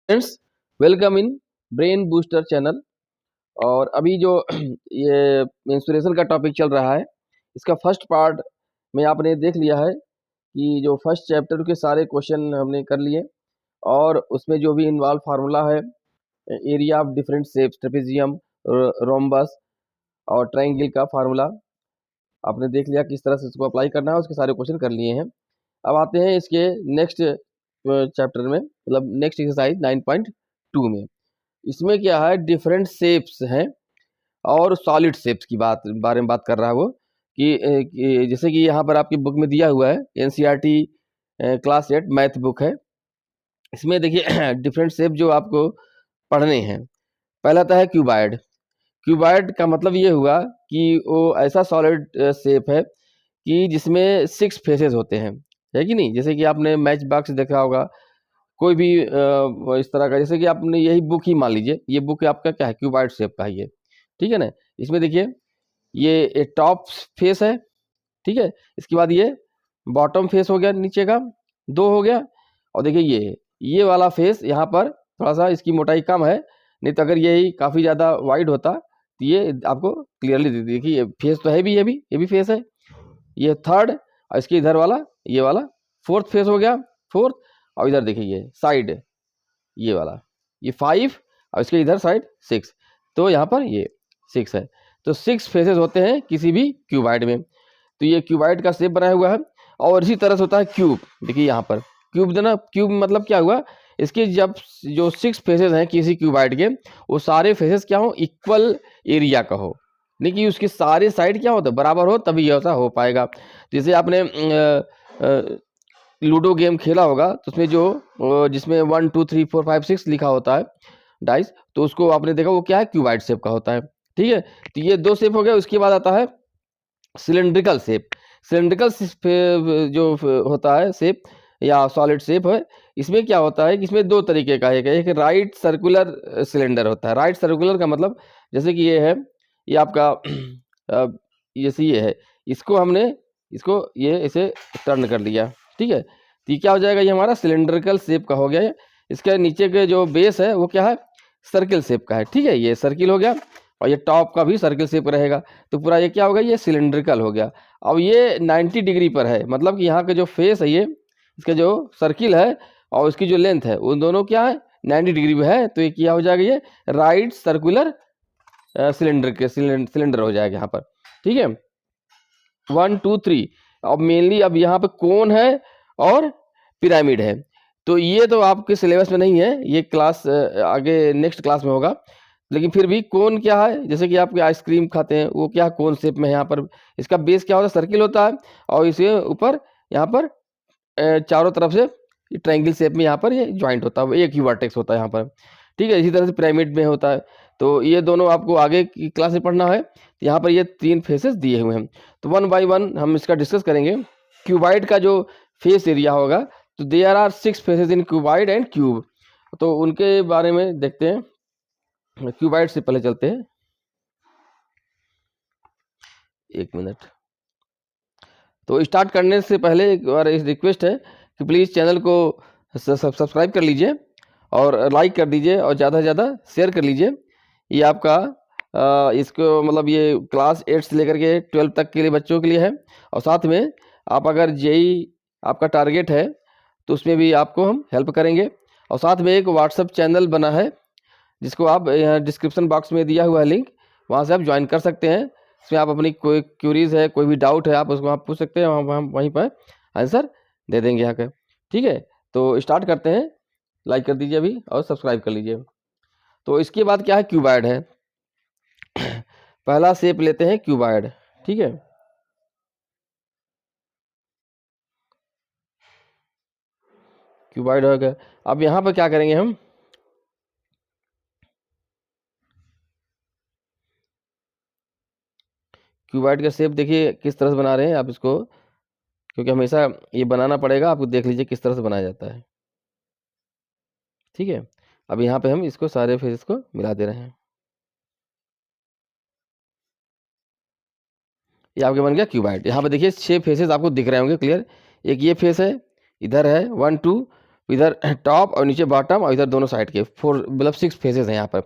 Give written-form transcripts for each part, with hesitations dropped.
Friends, welcome in brain booster channel. और अभी जो ये इंस्पिरेशन का टॉपिक चल रहा है, इसका फर्स्ट पार्ट में आपने देख लिया है कि जो फर्स्ट चैप्टर के सारे क्वेश्चन हमने कर लिए और उसमें जो भी इन्वॉल्व फार्मूला है, area of different shapes, trapezium, rhombus और ट्रायंगल का फार्मूला आपने देख लिया, किस तरह से इसको अप्लाई करना है, उसके सारे क्वेश्चन कर लिए हैं। अब आते हैं इसके नेक्स्ट चैप्टर में, मतलब नेक्स्ट एक्सरसाइज 9.2 में। इसमें क्या है, डिफरेंट शेप्स हैं और सॉलिड शेप्स की बारे में बात कर रहा है वो कि जैसे कि यहाँ पर आपकी बुक में दिया हुआ है, एनसीईआरटी क्लास 8 मैथ बुक है। इसमें देखिए डिफरेंट शेप जो आपको पढ़ने हैं। पहला आता है क्यूबाइड। क्यूबाइड का मतलब ये हुआ कि वो ऐसा सॉलिड शेप है कि जिसमें 6 फेसेस होते हैं, है कि नहीं। जैसे कि आपने मैच बॉक्स देखा होगा, कोई भी इस तरह का, जैसे कि आपने यही बुक ही मान लीजिए, ये बुक आपका क्या है, क्यूबाइड शेप का है ये, ठीक है ना। इसमें देखिए ये टॉप फेस है, ठीक है। इसके बाद ये बॉटम फेस हो गया, नीचे का 2 हो गया। और देखिए ये वाला फेस यहाँ पर थोड़ा सा इसकी मोटाई कम है, नहीं तो अगर यही काफ़ी ज़्यादा वाइड होता तो ये आपको क्लियरली देखिए फेस तो है भी, ये भी फेस है, ये थर्ड। और इसके इधर वाला, ये वाला फोर्थ फेस हो गया, फोर्थ। और इधर देखिए ये साइड, ये वाला ये 5 और इसके इधर साइड 6, तो यहाँ पर ये 6 है। तो 6 फेसेस होते हैं किसी भी क्यूबाइड में। तो ये क्यूबाइड का शेप बनाया हुआ है। और इसी तरह से होता है क्यूब। देखिए यहाँ पर क्यूब देना, क्यूब मतलब क्या हुआ, इसके जब जो 6 फेसेस हैं किसी क्यूबाइड के, वो सारे फेसेस क्या हो, इक्वल एरिया का हो, नहीं कि उसके सारे साइड क्या होता है, बराबर हो, तभी ऐसा हो पाएगा। जैसे आपने लूडो गेम खेला होगा, तो उसमें जो जिसमें 1 2 3 4 5 6 लिखा होता है डाइस, तो उसको आपने देखा वो क्या है, क्यूबाइड शेप का होता है, ठीक है। तो ये 2 शेप हो गया। उसके बाद आता है सिलेंड्रिकल शेप। सिलेंड्रिकल जो होता है शेप या सॉलिड शेप है, इसमें क्या होता है कि इसमें 2 तरीके का है। एक राइट सर्कुलर सिलेंडर होता है। राइट सर्कुलर का मतलब जैसे कि ये है, ये आपका जैसे ये है, इसको हमने इसको ये ऐसे टर्न कर लिया, ठीक है। तो ये क्या हो जाएगा, ये हमारा सिलेंड्रिकल शेप का हो गया। इसके नीचे के जो बेस है वो क्या है, सर्किल शेप का है, ठीक है। ये सर्किल हो गया और ये टॉप का भी सर्किल शेप रहेगा। तो पूरा ये क्या होगा, ये सिलेंड्रिकल हो गया। अब ये 90 डिग्री पर है, मतलब कि यहाँ का जो फेस है, ये इसका जो सर्किल है और इसकी जो लेंथ है, उन दोनों क्या है, 90 डिग्री में है। तो ये क्या हो जाएगा, ये राइट सर्कुलर सिलेंडर हो जाएगा यहाँ पर, ठीक है। 1 2 3। अब मेनली अब यहाँ पे कोन है और पिरामिड है। तो ये तो आपके सिलेबस में नहीं है, ये क्लास आगे नेक्स्ट क्लास में होगा। लेकिन फिर भी कोन क्या है, जैसे कि आपके आइसक्रीम खाते हैं वो क्या कोन शेप में है। यहाँ पर इसका बेस क्या होता है, सर्किल होता है, और इसके ऊपर यहाँ पर चारों तरफ से ट्रायंगल शेप में यहाँ पर ये ज्वाइंट होता है, एक ही वर्टेक्स होता है यहाँ पर, ठीक है। इसी तरह से पिरामिड में होता है। तो ये दोनों आपको आगे की क्लास में पढ़ना है। तो यहाँ पर ये 3 फेसेस दिए हुए हैं, तो 1 बाय 1 हम इसका डिस्कस करेंगे। क्यूबाइड का जो फेस एरिया होगा, तो there are 6 faces in cuboid and cube, तो उनके बारे में देखते हैं। क्यूबाइड से पहले चलते हैं, 1 मिनट। तो स्टार्ट करने से पहले एक बार इस रिक्वेस्ट है कि प्लीज़ चैनल को सब्सक्राइब कर लीजिए और लाइक कर दीजिए और ज़्यादा से ज़्यादा शेयर कर लीजिए। ये आपका इसको मतलब ये क्लास 8 से लेकर के 12 तक के लिए बच्चों के लिए है। और साथ में आप अगर जेई आपका टारगेट है तो उसमें भी आपको हम हेल्प करेंगे। और साथ में एक व्हाट्सएप चैनल बना है, जिसको आप यहाँ डिस्क्रिप्शन बॉक्स में दिया हुआ है लिंक, वहाँ से आप ज्वाइन कर सकते हैं। इसमें आप अपनी कोई क्यूरीज है, कोई भी डाउट है, आप उसको आप पूछ सकते हैं, हम वहीं पर आंसर दे देंगे यहाँ का, ठीक है। तो स्टार्ट करते हैं, लाइक कर दीजिए अभी और सब्सक्राइब कर लीजिए। तो इसके बाद क्या है, क्यूबाइड है। पहला शेप लेते हैं क्यूबाइड, ठीक है। क्यूबाइड हो गया। अब यहाँ पर क्या करेंगे हम, क्यूबाइड का शेप देखिए किस तरह से बना रहे हैं आप इसको, क्योंकि हमेशा ये बनाना पड़ेगा आपको। देख लीजिए किस तरह से बनाया जाता है, ठीक है। अब यहाँ पे हम इसको सारे फेसेस को मिला दे रहे हैं, ये आपके बन गया क्यूबाइड। यहाँ पे देखिए 6 फेसेस आपको दिख रहे होंगे क्लियर। एक ये फेस है, इधर है 1 2 इधर टॉप और नीचे बॉटम और इधर दोनों साइड के 4 मतलब 6 फेसेस हैं यहाँ पर।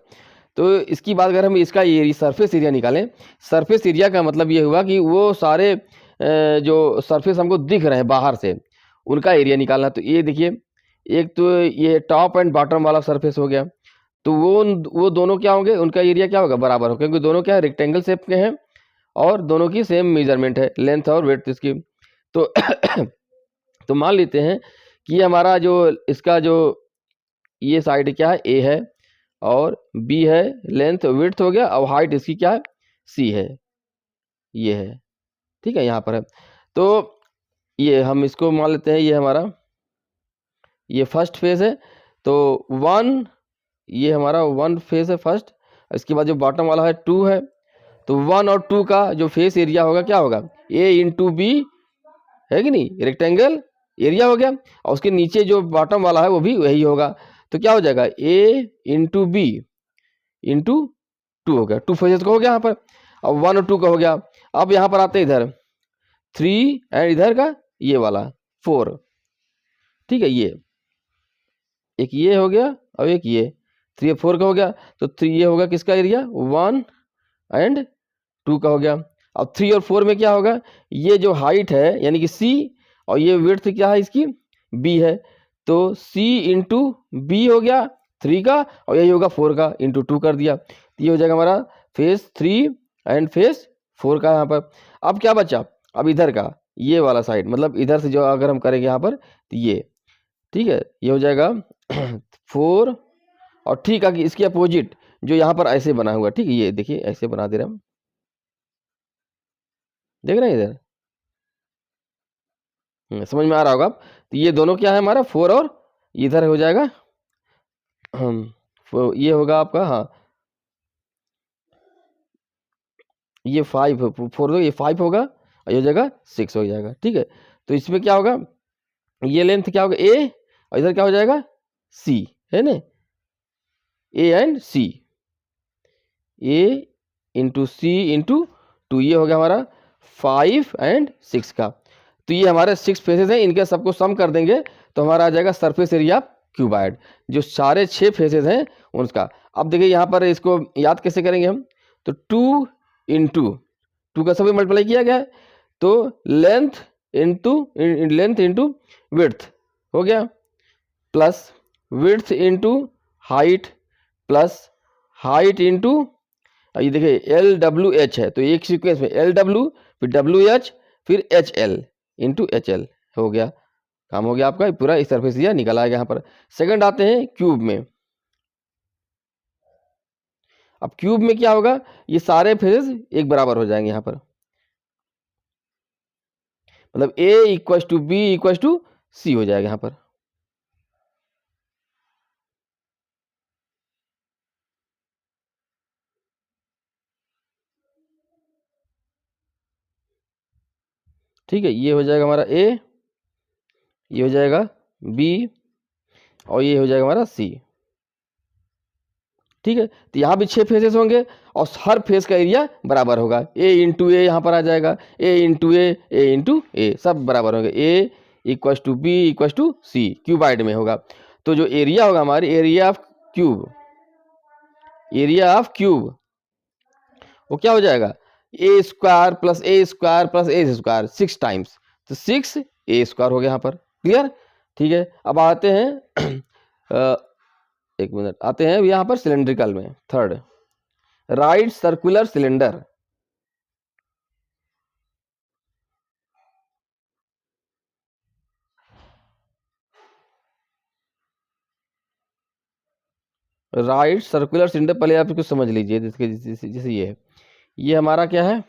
तो इसकी बात अगर हम इसका ये सरफेस एरिया निकालें, सरफेस एरिया का मतलब ये हुआ कि वो सारे जो सरफेस हमको दिख रहे हैं बाहर से, उनका एरिया निकालना। तो ये देखिए, एक तो ये टॉप एंड बॉटम वाला सरफेस हो गया, तो वो दोनों क्या होंगे, उनका एरिया क्या होगा, बराबर होगा, क्योंकि दोनों क्या है, रेक्टेंगल शेप के हैं और दोनों की सेम मेजरमेंट है, लेंथ और विड्थ इसकी। तो तो मान लेते हैं कि हमारा जो इसका जो ये साइड क्या है, ए है और बी है, लेंथ विड्थ हो गया, और हाइट इसकी क्या है, सी है, ये है, ठीक है, यहाँ पर है। तो ये हम इसको मान लेते हैं, ये हमारा ये फर्स्ट फेज है। तो 1, ये हमारा 1 फेज है फर्स्ट। इसके बाद जो बॉटम वाला है 2 है। तो 1 और 2 का जो फेस एरिया होगा क्या होगा, ए इंटू बी, है कि नहीं, रेक्टेंगल एरिया हो गया। और उसके नीचे जो बॉटम वाला है वो भी वही होगा। तो क्या हो जाएगा, ए इंटू बी इंटू 2 हो गया, 2 फेजेस का हो गया यहाँ पर। अब 1 और 2 का हो गया। अब यहाँ पर आते हैं इधर 3 एंड इधर का ये वाला 4, ठीक है, ये एक ये हो गया और एक ये 3 और 4 का हो गया। तो 3 ये होगा किसका एरिया, 1 एंड 2 का हो गया। अब 3 और 4 में क्या होगा, ये जो हाइट है यानी कि सी, और ये विड्थ क्या है इसकी, बी है। तो सी इंटू बी हो गया 3 का, और यही होगा 4 का, इंटू 2 कर दिया। तो ये हो जाएगा हमारा फेस 3 एंड फेस 4 का यहाँ पर। अब क्या बचा, अब इधर का ये वाला साइड, मतलब इधर से जो अगर हम करेंगे यहाँ पर, तो ये ठीक है, ये हो जाएगा 4, और ठीक है कि इसके अपोजिट जो यहाँ पर ऐसे बना हुआ, ठीक है, ये देखिए ऐसे बना दे रहे हम, देख रहे हैं इधर, समझ में आ रहा होगा अब। तो ये दोनों क्या है हमारा 4, और इधर हो जाएगा ये होगा आपका, हाँ ये 5, 4 दो, ये 5 होगा, और ये हो जाएगा 6 हो जाएगा, ठीक है। तो इसमें क्या होगा, ये लेंथ क्या होगा ए, और इधर क्या हो जाएगा सी, है ना, A and C, A into C into 2, ये हो गया हमारा 5 एंड 6 का। तो ये हमारे 6 फेसेस हैं, इनके सबको सम कर देंगे तो हमारा आ जाएगा सरफेस एरिया क्यूबाइड, जो सारे 6 फेसेस हैं उसका। अब देखिए यहाँ पर इसको याद कैसे करेंगे हम, तो 2 इंटू 2 का सभी मल्टीप्लाई किया गया है, तो लेंथ इंटू विड्थ हो गया, plus width into height, plus height into, ये देखिए एल डब्ल्यू एच है, तो एक सीक्वेंस में एल डब्ल्यू फिर डब्ल्यू एच फिर H L into H L हो गया, काम हो गया आपका, पूरा इस सरफेस एरिया निकल आएगा यहाँ पर। सेकंड आते हैं क्यूब में। अब क्यूब में क्या होगा, ये सारे फेजेस एक बराबर हो जाएंगे यहाँ पर, मतलब A equal to B equal to C हो जाएगा यहाँ पर। ठीक है, ये हो जाएगा हमारा ए, ये हो जाएगा बी, और ये हो जाएगा हमारा सी, ठीक है। तो यहाँ भी 6 फेसेस होंगे और हर फेस का एरिया बराबर होगा, ए इंटू ए यहाँ पर आ जाएगा, ए इंटू ए सब बराबर होंगे, A equal to B equal to C, cuboid में होगा। तो जो एरिया होगा हमारी एरिया ऑफ क्यूब वो क्या हो जाएगा, ए स्क्वायर प्लस ए स्क्वायर प्लस ए स्क्वायर 6 टाइम्स, तो 6 ए स्क्वायर हो गया यहाँ पर, क्लियर, ठीक है। अब आते हैं एक मिनट, आते हैं यहाँ पर सिलेंड्रिकल में, third right circular cylinder. Right circular cylinder, पहले आप इसको समझ लीजिए, जैसे ये है, ये हमारा क्या है,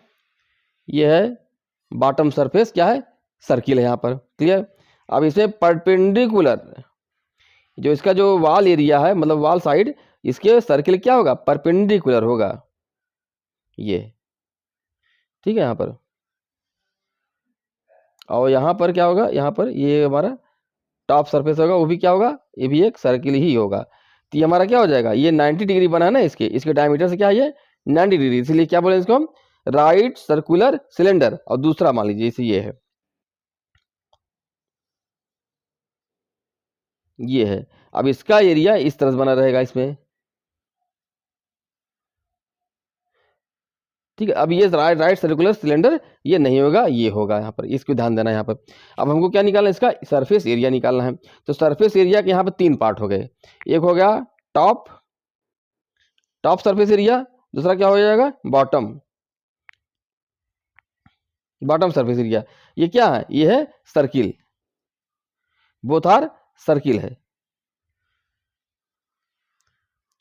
ये है बॉटम सरफेस क्या है, सर्किल है यहाँ पर, क्लियर। अब इसमें परपेंडिकुलर जो इसका जो वॉल एरिया है, मतलब वॉल साइड, इसके सर्किल क्या होगा, परपेंडिकुलर होगा, ये ठीक है यहाँ पर। और यहाँ पर क्या होगा, यहाँ पर ये हमारा टॉप सरफेस होगा, वो भी क्या होगा, ये भी एक सर्किल ही होगा। तो ये हमारा क्या हो जाएगा, ये 90 डिग्री बना है ना, इसके डायमीटर से क्या है ये 90 डिग्री, इसलिए क्या बोले इसको हम, राइट सर्कुलर सिलेंडर। और दूसरा मान लीजिए इसे ये है, ये है। अब इसका एरिया इस तरह से बना रहेगा इसमें, ठीक है। अब ये राइट सर्कुलर सिलेंडर ये नहीं होगा, ये होगा यहाँ पर, इसको ध्यान देना है यहाँ पर। अब हमको क्या निकालना है, इसका सरफेस एरिया निकालना है। तो सरफेस एरिया के यहाँ पर 3 पार्ट हो गए। एक हो गया टॉप सरफेस एरिया, दूसरा क्या हो जाएगा बॉटम सरफेस एरिया। ये क्या है, ये है सर्किल, बोथ आर सर्किल है,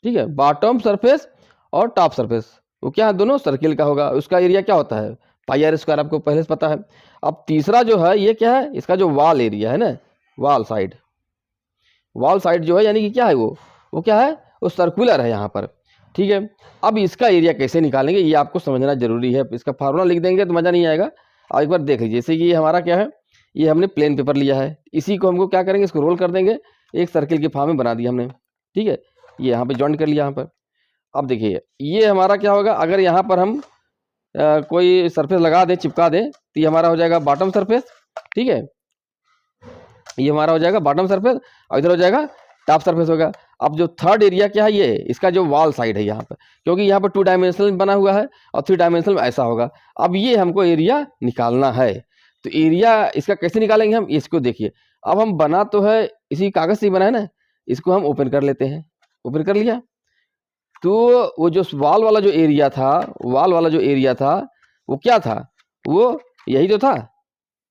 ठीक है। बॉटम सरफेस और टॉप सरफेस वो क्या है, दोनों सर्किल का होगा। उसका एरिया क्या होता है पाई आर स्क्वायर, आपको पहले से पता है। अब तीसरा जो है ये क्या है, इसका जो वॉल एरिया है ना, वॉल साइड जो है, यानी कि क्या है वो क्या है, वो सर्कुलर है यहाँ पर, ठीक है। अब इसका एरिया कैसे निकालेंगे ये आपको समझना जरूरी है। इसका फार्मूला लिख देंगे तो मज़ा नहीं आएगा। अब एक बार देख लीजिए, जैसे कि ये हमारा क्या है, ये हमने प्लेन पेपर लिया है, इसी को हमको क्या करेंगे, इसको रोल कर देंगे, एक सर्किल के फॉर्म में बना दिया हमने, ठीक है। ये यहाँ पे जॉइंट कर लिया यहाँ पर। अब देखिए ये हमारा क्या होगा, अगर यहाँ पर हम कोई सरफेस लगा दें, चिपका दें, तो ये हमारा हो जाएगा बॉटम सरफेस, ठीक है। ये हमारा हो जाएगा बॉटम सरफेस और इधर हो जाएगा टॉप सरफेस होगा। अब जो थर्ड एरिया क्या है, ये इसका जो वॉल साइड है यहाँ पर, क्योंकि यहाँ पर 2 डायमेंशनल बना हुआ है और 3 डायमेंशनल में ऐसा होगा। अब ये हमको एरिया निकालना है, तो एरिया इसका कैसे निकालेंगे हम, इसको देखिए। अब हम बना तो है इसी कागज से ही बना है ना, इसको हम ओपन कर लेते हैं। ओपन कर लिया तो वो जो वॉल वाला जो एरिया था, वो क्या था, वो यही तो था,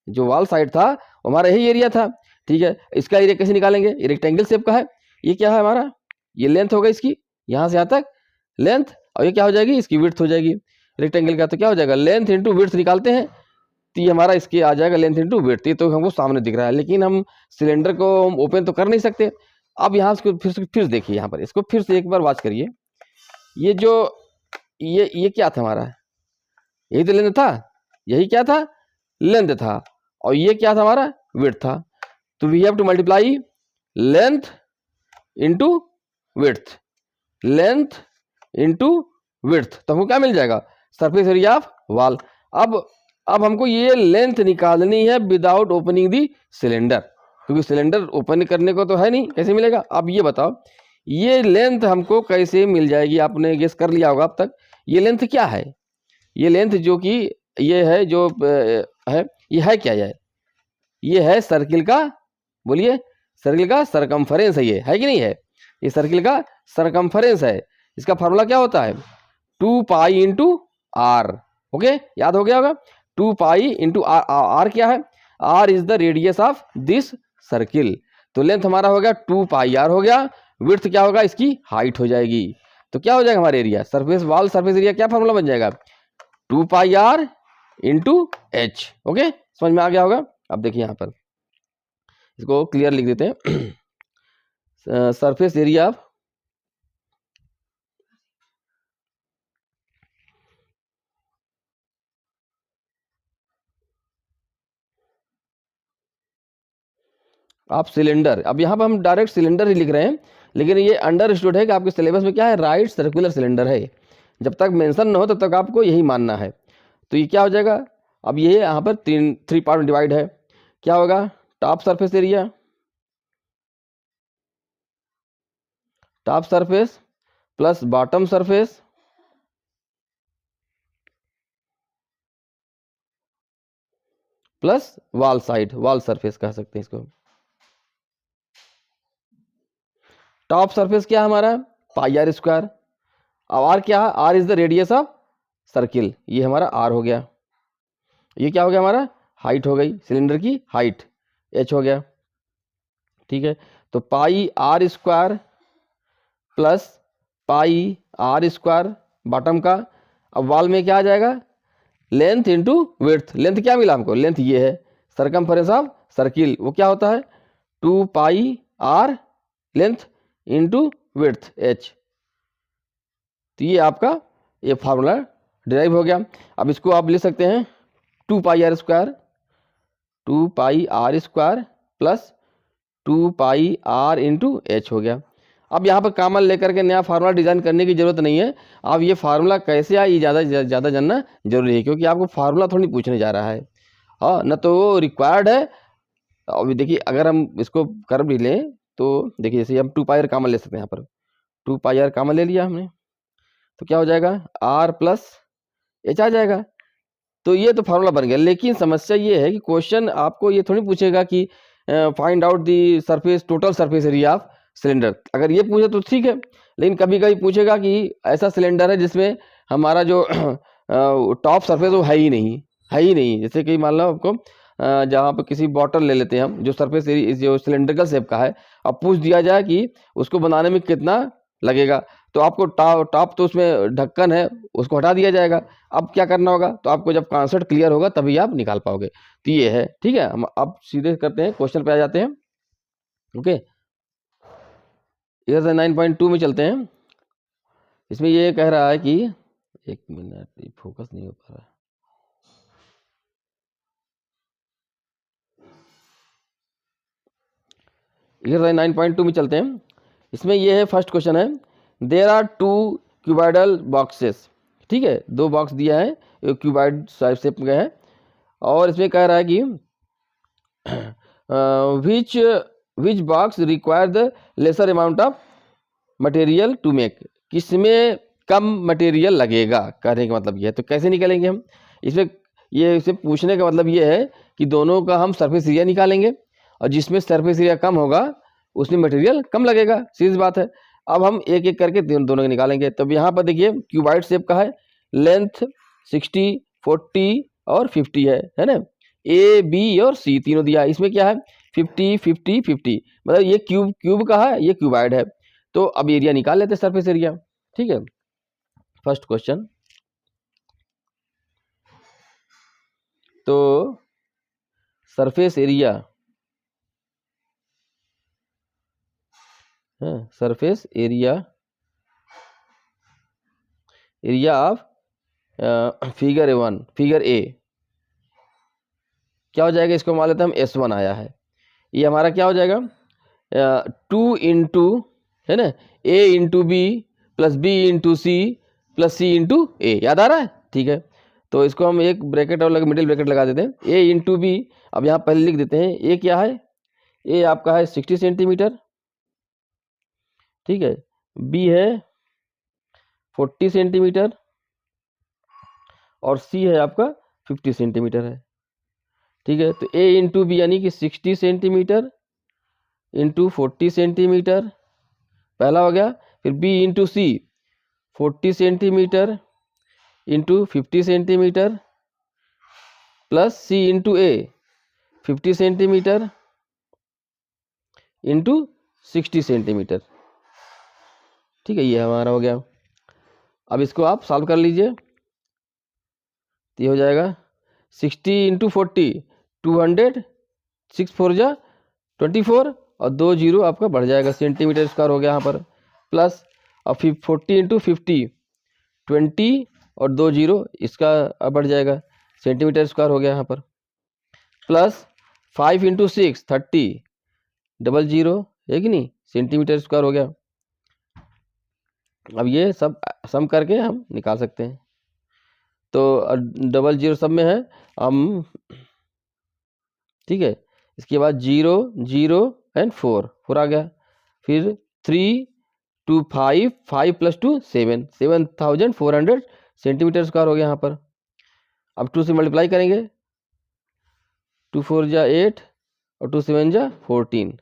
जो वॉल साइड था वो हमारा यही एरिया था, ठीक है। इसका एरिया कैसे निकालेंगे, ये रेक्टेंगल शेप का है, ये क्या है हमारा, ये लेंथ होगा इसकी, यहाँ से यहाँ तक लेंथ, और ये क्या हो जाएगी, इसकी विड्थ हो जाएगी रेक्टेंगल का। तो क्या हो जाएगा, लेंथ इंटू विड्थ निकालते हैं, तो ये हमारा इसके आ जाएगा लेंथ इंटू विड्थ। ये तो हमको सामने दिख रहा है, लेकिन हम सिलेंडर को हम ओपन तो कर नहीं सकते। अब यहाँ से फिर देखिए, यहाँ पर इसको फिर से एक बार वॉच करिए। ये जो ये क्या था हमारा, यही तो लेंथ था, यही क्या था, लेंथ था, और ये क्या था हमारा, विड्थ था। तो we have to multiply length into width, length into width, तो हमको क्या मिल जाएगा, सरफेस एरिया ऑफ वॉल। अब हमको ये लेंथ निकालनी है विदाउट ओपनिंग दी सिलेंडर, क्योंकि सिलेंडर ओपन करने को तो है नहीं, कैसे मिलेगा। अब ये बताओ, ये लेंथ हमको कैसे मिल जाएगी, आपने गेस कर लिया होगा अब तक। ये लेंथ क्या है, ये लेंथ जो कि ये है, जो है, ये है क्या, ये है सर्किल का, बोलिए, सर्किल का सरकमफरेंस है, ये है कि नहीं है, ये सर्किल का सरकमफरेंस है। इसका फार्मूला क्या होता है, 2 पाई इंटू आर, ओके, याद हो गया होगा। 2 पाई इंटू आर, आर क्या है, R is the radius of this circle. तो लेंथ हमारा हो गया 2 पाई आर हो गया, विड्थ क्या होगा, इसकी हाइट हो जाएगी। तो क्या हो जाएगा हमारा area, surface wall surface area क्या फार्मूला बन जाएगा, 2 pi r into H, okay, समझ में आ गया होगा। अब देखिए यहाँ पर इसको क्लियर लिख देते हैं, सरफेस एरिया ऑफ आप सिलेंडर। अब यहाँ पर हम डायरेक्ट सिलेंडर ही लिख रहे हैं, लेकिन ये अंडरस्टूड है कि आपके सिलेबस में क्या है, राइट सर्कुलर सिलेंडर है। जब तक मेंशन न हो तब तक आपको यही मानना है। तो ये क्या हो जाएगा, अब ये यहाँ पर 3 पार्ट में डिवाइड है, क्या होगा, top surface area, top surface plus bottom surface plus wall side, wall surface कह सकते हैं इसको। टॉप सरफेस क्या है हमारा, पाई आर स्क्वायर। अब आर क्या है, R is the radius of circle, ये हमारा आर हो गया। ये क्या हो गया हमारा, हाइट हो गई, सिलेंडर की हाइट, एच हो गया, ठीक है। तो pi are square plus pi are square bottom का। अब वॉल में क्या आ जाएगा, लेंथ इंटू विड्थ। लेंथ क्या मिला हमको, लेंथ ये है, सरकमफरेंस ऑफ सर्किल वो क्या होता है, 2 pi r length into width h. तो ये आपका ये फार्मूला डिराइव हो गया। अब इसको आप ले सकते हैं 2 pi are square, 2 pi are square plus 2 pi r into h हो गया। अब यहाँ पर कॉमन लेकर के नया फार्मूला डिजाइन करने की जरूरत नहीं है। अब ये फार्मूला कैसे आए ये ज़्यादा जानना जरूरी है, क्योंकि आपको फार्मूला थोड़ी पूछने जा रहा है, हाँ, न तो वो रिक्वायर्ड है। अभी देखिए अगर हम इसको कर भी लें तो देखिए जैसे हम 2 पाई आर कॉमन ले सकते हैं, यहाँ पर 2 पाई आर कॉमन ले लिया हमने, तो क्या हो जाएगा r प्लस एच आ जाएगा। तो ये तो फार्मूला बन गया। लेकिन समस्या ये है कि क्वेश्चन आपको ये थोड़ी पूछेगा कि find out the surface total surface area of cylinder. अगर ये पूछे तो ठीक है, लेकिन कभी कभी पूछेगा कि ऐसा सिलेंडर है जिसमें हमारा जो टॉप सरफेस वो है ही नहीं। जैसे कि मान लो आपको जहाँ पर किसी बॉटल ले लेते हैं हम, जो सरफेस जो सिलेंड्रिकल शेप का है, अब पूछ दिया जाए कि उसको बनाने में कितना लगेगा, तो आपको टॉप तो उसमें ढक्कन है, उसको हटा दिया जाएगा। अब क्या करना होगा, तो आपको जब कॉन्सेप्ट क्लियर होगा तभी आप निकाल पाओगे। तो ये है, ठीक है। हम अब सीधे करते हैं, क्वेश्चन पे आ जाते हैं। ओके, इधर से 9.2 में चलते हैं। इसमें ये कह रहा है कि 1 मिनट, फोकस नहीं हो पा रहा है। इधर से 9.2 में चलते हैं। इसमें ये है, फर्स्ट क्वेश्चन है, देयर आर 2 क्यूबॉइडल बॉक्सेस। ठीक है, 2 बॉक्स दिया है, एक क्यूबॉइड शेप में है, और इसमें कह रहा है कि which box require the lesser amount of material to make, किसमें कम मटेरियल लगेगा, कहने का मतलब ये है। तो कैसे निकालेंगे हम इसमें, ये इसे पूछने का मतलब ये है कि दोनों का हम सरफेस एरिया निकालेंगे, और जिसमें सरफेस एरिया कम होगा उसमें मटेरियल कम लगेगा, सीधी बात है। अब हम एक एक करके दोनों के निकालेंगे। तब यहाँ पर देखिए क्यूबॉइड शेप का है, लेंथ 60, 40 और 50 है ना। ए बी और सी तीनों दिया है। इसमें क्या है, 50 50 50, मतलब ये क्यूब का है, ये क्यूबॉइड है। तो अब एरिया निकाल लेते हैं, सरफेस एरिया। ठीक है, फर्स्ट क्वेश्चन, तो सरफेस एरिया है, surface area of figure 1, figure A, क्या हो जाएगा, इसको मान लेते हैं हम S1 आया है। ये हमारा क्या हो जाएगा, 2 इंटू, है ना, A into B plus B into C plus C into A, याद आ रहा है। ठीक है, तो इसको हम एक ब्रैकेट और मिडिल ब्रैकेट लगा देते हैं, A इंटू बी। अब यहाँ पहले लिख देते हैं, ए क्या है, ए आपका है 60 सेंटीमीटर, ठीक है, बी है 40 सेंटीमीटर, और सी है आपका 50 सेंटीमीटर है। ठीक है, तो ए इंटू बी यानी कि 60 सेंटीमीटर इंटू 40 सेंटीमीटर, पहला हो गया। फिर बी इंटू सी 40 centimetre into 50 centimetre plus C into ए 50 सेंटीमीटर इंटू 60 सेंटीमीटर। ठीक है, ये हमारा हो गया। अब इसको आप सॉल्व कर लीजिए, तो ये हो जाएगा 60 इंटू 40 200, 6 4 जा 24, और 2 जीरो आपका बढ़ जाएगा, सेंटीमीटर स्क्वायर हो गया यहाँ पर, प्लस और फिर 40 इंटू 50 20, और 2 जीरो इसका बढ़ जाएगा, सेंटीमीटर स्क्वायर हो गया यहाँ पर, प्लस 5 इंटू 6 30, डबल जीरो है कि नहीं, सेंटीमीटर स्क्वायर हो गया। अब ये सब सम करके हम निकाल सकते हैं। तो डबल जीरो सब में है हम, ठीक है। इसके बाद 0 0 एंड 4 आ गया, फिर 3 2 5 5 प्लस 2 7 7400 सेंटीमीटर स्क्वायर हो गया यहाँ पर। अब 2 से मल्टीप्लाई करेंगे, 2 4 जा 8 और 2 7 जा 14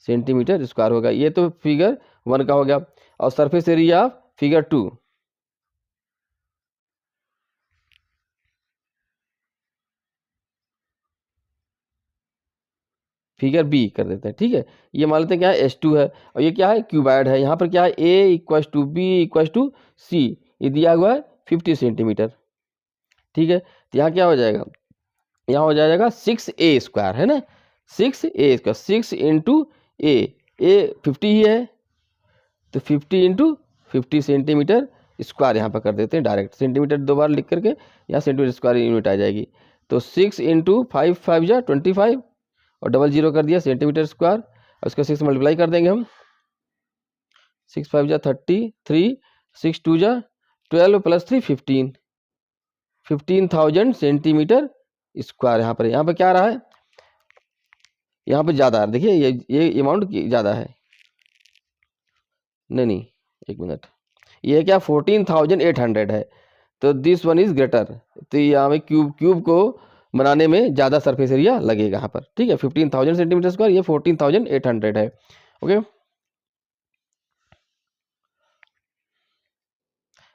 सेंटीमीटर स्क्वायर होगा। ये तो फिगर 1 का हो गया। और surface area of figure 2, figure B कर देते हैं। ठीक है, ये मान लेते हैं क्या है, S2 है, और ये क्या है, क्यूबॉइड है। यहाँ पर क्या है, A equals to B equals to C, ये दिया हुआ है 50 सेंटीमीटर। ठीक है, तो यहाँ क्या हो जाएगा, यहाँ हो जाएगा 6A स्क्वायर, है ना, 6A स्क्वायर, 6 इंटू ए 50 ही है, तो 50 इंटू 50 सेंटीमीटर स्क्वायर यहाँ पर कर देते हैं डायरेक्ट, सेंटीमीटर 2 बार लिख करके यहाँ सेंटीमीटर स्क्वायर यूनिट आ जाएगी। तो 6 इंटू 5 5 जा 25, और डबल जीरो कर दिया सेंटीमीटर स्क्वायर, और इसका 6 मल्टीप्लाई कर देंगे हम, 6 5 जा 33, 6 2 जा 12 प्लस 3 15, 15,000 सेंटीमीटर स्क्वायर। यहाँ पर क्या आ रहा है, यहाँ पे ज़्यादा है, देखिए ये अमाउंट ज़्यादा है। नहीं, एक मिनट, ये क्या 14,800 है, तो दिस वन इज ग्रेटर। तो यहाँ में क्यूब को बनाने में ज़्यादा सरफेस एरिया लगेगा यहाँ पर, ठीक है। 15,000 सेंटीमीटर स्क्वायर, ये 14,800 है। ओके,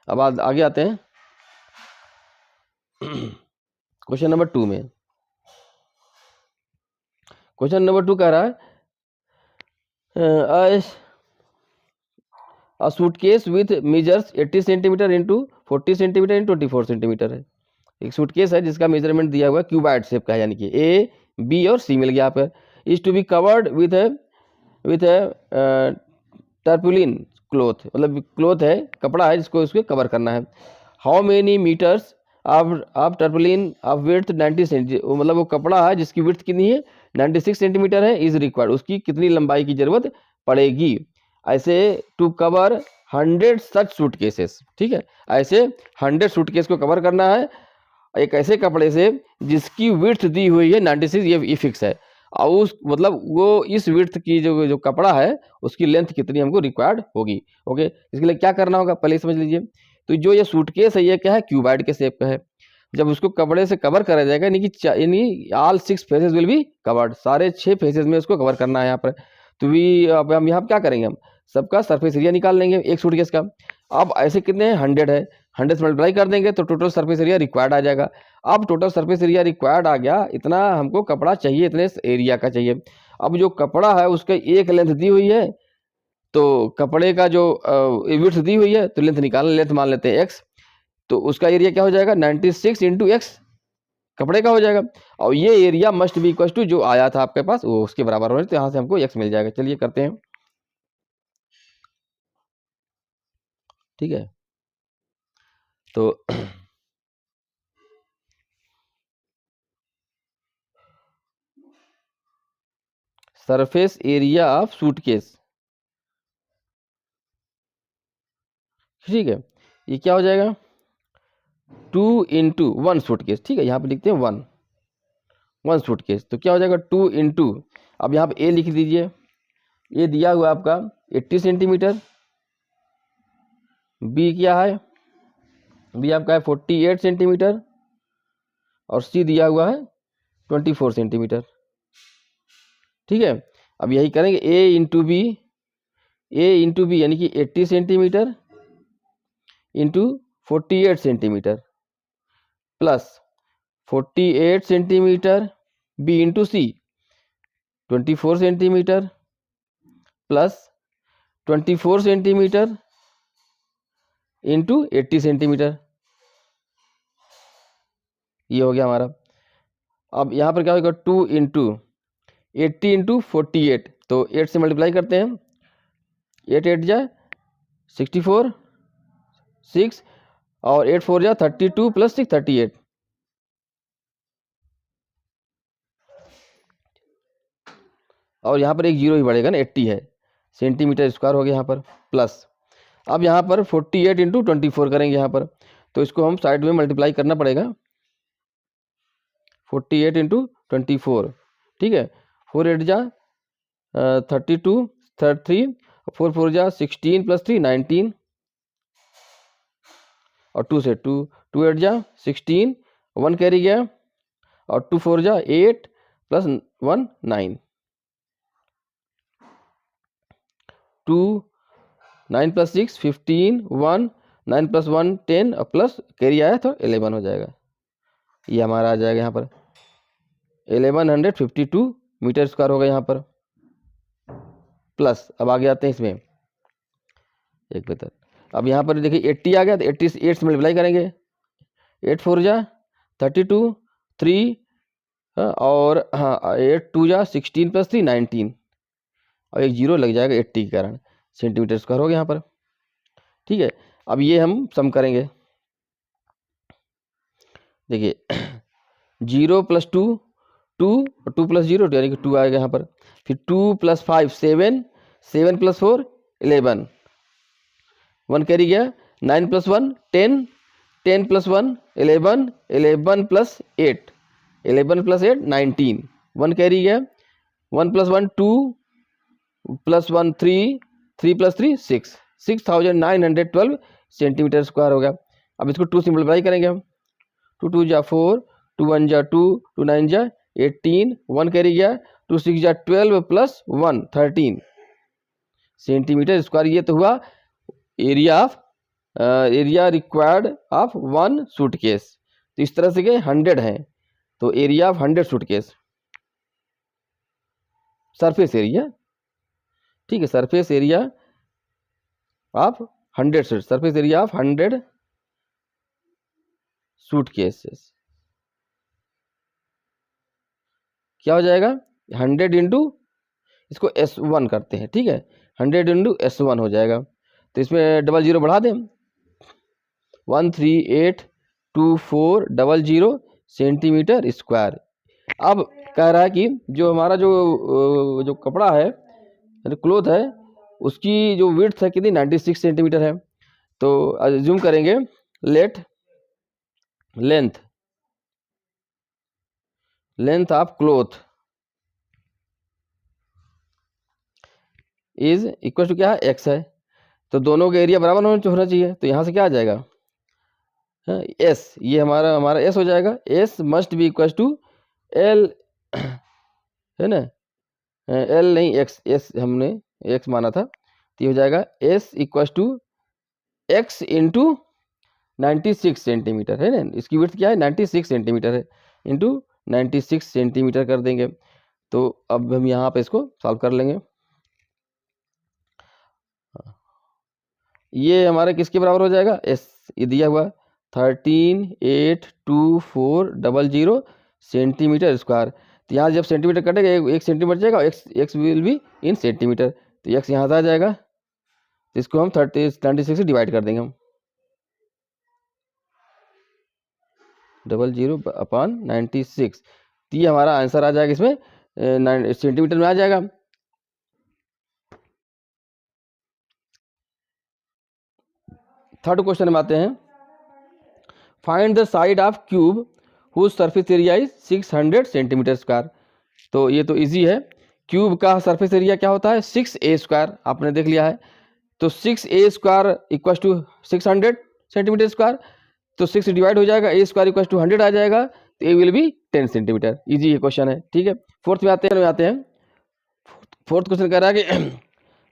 अब आगे आते हैं क्वेश्चन नंबर 2 में। क्वेश्चन नंबर 2 कह रहा है suitcase with measures 80 centimetre into 40 centimetre in 24 centimetre है। एक सूटकेस है जिसका मेजरमेंट दिया हुआ है, क्यूबाइड शेप का है, यानी कि ए, बी और सी मिल गया यहाँ पर। Is to be covered with a tarpaulin cloth, मतलब क्लोथ है, कपड़ा है जिसको उसको कवर करना है। How many metres of tarpaulin of width 90 centimetre, मतलब वो कपड़ा है जिसकी विड्थ कितनी है 96 सेंटीमीटर है, इज रिक्वायर्ड, उसकी कितनी लंबाई की जरूरत पड़ेगी। ऐसे टू कवर 100 सच सूटकेसेस, ठीक है, ऐसे 100 सूटकेस को कवर करना है एक ऐसे कपड़े से जिसकी विड्थ दी हुई है 96, ये फिक्स है। और उस मतलब वो इस विड्थ की जो कपड़ा है उसकी लेंथ कितनी हमको रिक्वायर्ड होगी। ओके, इसके लिए क्या करना होगा पहले समझ लीजिए। तो जो ये सूटकेस है ये क्या है, क्यूबाइड के शेप का है। जब उसको कपड़े से कवर करा जाएगा, यानी all 6 faces will be covered, सारे 6 फेसेस में उसको कवर करना है यहाँ पर। तो अब हम यहाँ क्या करेंगे, हम सबका सरफेस एरिया निकाल लेंगे एक सूटकेस का। अब ऐसे कितने हैं, 100 है, 100 से मल्टीप्लाई कर देंगे तो टोटल सरफेस एरिया रिक्वायर्ड आ जाएगा। अब टोटल सरफेस एरिया रिक्वायर्ड आ गया, इतना हमको कपड़ा चाहिए, इतने एरिया का चाहिए। अब जो कपड़ा है उसका एक लेंथ दी हुई है, तो कपड़े का जो विड्थ दी हुई है, तो लेंथ निकालना, लेंथ मान लेते हैं x, तो उसका एरिया क्या हो जाएगा 96 इंटू एक्स कपड़े का हो जाएगा। और ये area must be equal to जो आया था आपके पास वो उसके बराबर होने, तो यहाँ से हमको x मिल जाएगा। चलिए करते हैं, ठीक है। तो सरफेस एरिया ऑफ सूटकेस, ठीक है, ये क्या हो जाएगा 2 इंटू 1 सूटकेस, ठीक है, यहाँ पे लिखते हैं 1 सूटकेस, तो क्या हो जाएगा 2 इंटू, अब यहाँ पे ए लिख दीजिए, ये दिया हुआ आपका 80 सेंटीमीटर, बी क्या है, बी आपका है 48 सेंटीमीटर, और सी दिया हुआ है 24 सेंटीमीटर, ठीक है। अब यही करेंगे ए इंटू बी, यानी कि 80 centimetre into 48 centimetre plus 48 centimetre, B into C 24 centimetre plus 24 centimetre into 80 centimetre, ये हो गया हमारा। अब यहाँ पर क्या होगा 2 इंटू 80 इंटू 48, तो 8 से मल्टीप्लाई करते हैं, 8 8 जा 64, 6 और 8 4 जा 32 प्लस 6 38, और यहाँ पर एक जीरो ही बढ़ेगा ना, 80 है, सेंटीमीटर स्क्वायर हो गया यहाँ पर, प्लस अब यहाँ पर 48 इंटू 24 करेंगे यहाँ पर, तो इसको हम साइड में मल्टीप्लाई करना पड़ेगा, 48 इंटू 24, ठीक है, 4 8 जा 32, 3 4 4 जा 16 प्लस 3 19, और 2 से 2 8 जा 16, 1 कैरी गया, और 2 4 जा 8 प्लस 1 9, 2 9 प्लस 6 15, 1 9 प्लस 1 10 और प्लस कैरी आया तो 11 हो जाएगा, ये हमारा आ जाएगा यहाँ पर 1152 मीटर स्क्वायर होगा यहाँ पर, प्लस अब आगे आते हैं इसमें एक बेहतर। अब यहाँ पर देखिए 80 आ गया, तो 80 8 से मल्टीप्लाई करेंगे, 8 4 जा 32, 3 और हाँ 8 2 जा 16 प्लस 3 19, और एक जीरो लग जाएगा 80 के कारण, सेंटीमीटर स्क्वायर हो गया यहाँ पर, ठीक है। अब ये हम सम करेंगे, देखिए 0 प्लस 2 2 और 2 प्लस 0 यानी कि 2 आएगा यहाँ पर, फिर 2 प्लस 5 7, 7 प्लस 4 11, 1 कैरी गया, 9 प्लस 1 10, 10 प्लस 1 11 प्लस 8 19, 1 कैरी गया, 1 + 1 2 + 1 3, 3 + 3 6, 6912 सेंटीमीटर स्क्वायर हो गया। अब इसको 2 से मल्टीप्लाई करेंगे हम। 2 × 2 = 4, 2 × 1 = 2, 2 × 9 = 18, 1 कैरी गया, 2 × 6 = 12 + 1 13 सेंटीमीटर स्क्वायर। ये तो हुआ एरिया रिक्वायर्ड ऑफ 1 सूटकेस। तो इस तरह से के 100 हैं, तो area of 100 suitcase, surface area, ठीक है, surface area of 100 surface area of 100 suitcases क्या हो जाएगा, 100 इंटू, इसको S1 करते हैं, ठीक है, 100 इंटू S1 हो जाएगा। तो इसमें 00 बढ़ा दें, 1382400 सेंटीमीटर स्क्वायर। अब कह रहा है कि जो हमारा जो कपड़ा है, क्लोथ है, उसकी जो विड्थ है कितनी, 96 सेंटीमीटर है। तो अज्यूम करेंगे let length of cloth is equal to क्या है, x है। तो दोनों का एरिया बराबर होना चाहिए। तो यहाँ से क्या आ जाएगा, S, ये हमारा S हो जाएगा। S must be equal to L, है ना, L नहीं X, S हमने X माना था, तो ये हो जाएगा S equal to X into 96 centimetre, है ना, इसकी विड्थ क्या है, 96 सेंटीमीटर है, इंटू 96 सेंटीमीटर कर देंगे। तो अब हम यहाँ पे इसको सॉल्व कर लेंगे। ये हमारे किसके बराबर हो जाएगा, S, ये दिया हुआ 1382400 सेंटीमीटर स्क्वायर। तो यहाँ जब सेंटीमीटर कटेगा, एक सेंटीमीटर जाएगा, x will be in centimetre, तो एक्स यहाँ से आ जाएगा। तो इसको हम 96 से डिवाइड कर देंगे हम, 00/96। तो ये हमारा आंसर आ जाएगा, इसमें सेंटीमीटर में आ जाएगा। थर्ड क्वेश्चन में आते हैं, find the side of cube whose surface area is 600 centimetre square. तो ये तो इजी है, क्यूब का सरफेस एरिया क्या होता है, 6a², आपने देख लिया है। तो 6a² equal to 600 centimetre square. तो 6 डिवाइड हो जाएगा, a² इक्वल टू 100 आ जाएगा, तो ए विल बी 10 सेंटीमीटर। इजी ये क्वेश्चन है, ठीक है। फोर्थ में आते हैं। फोर्थ क्वेश्चन कह रहा है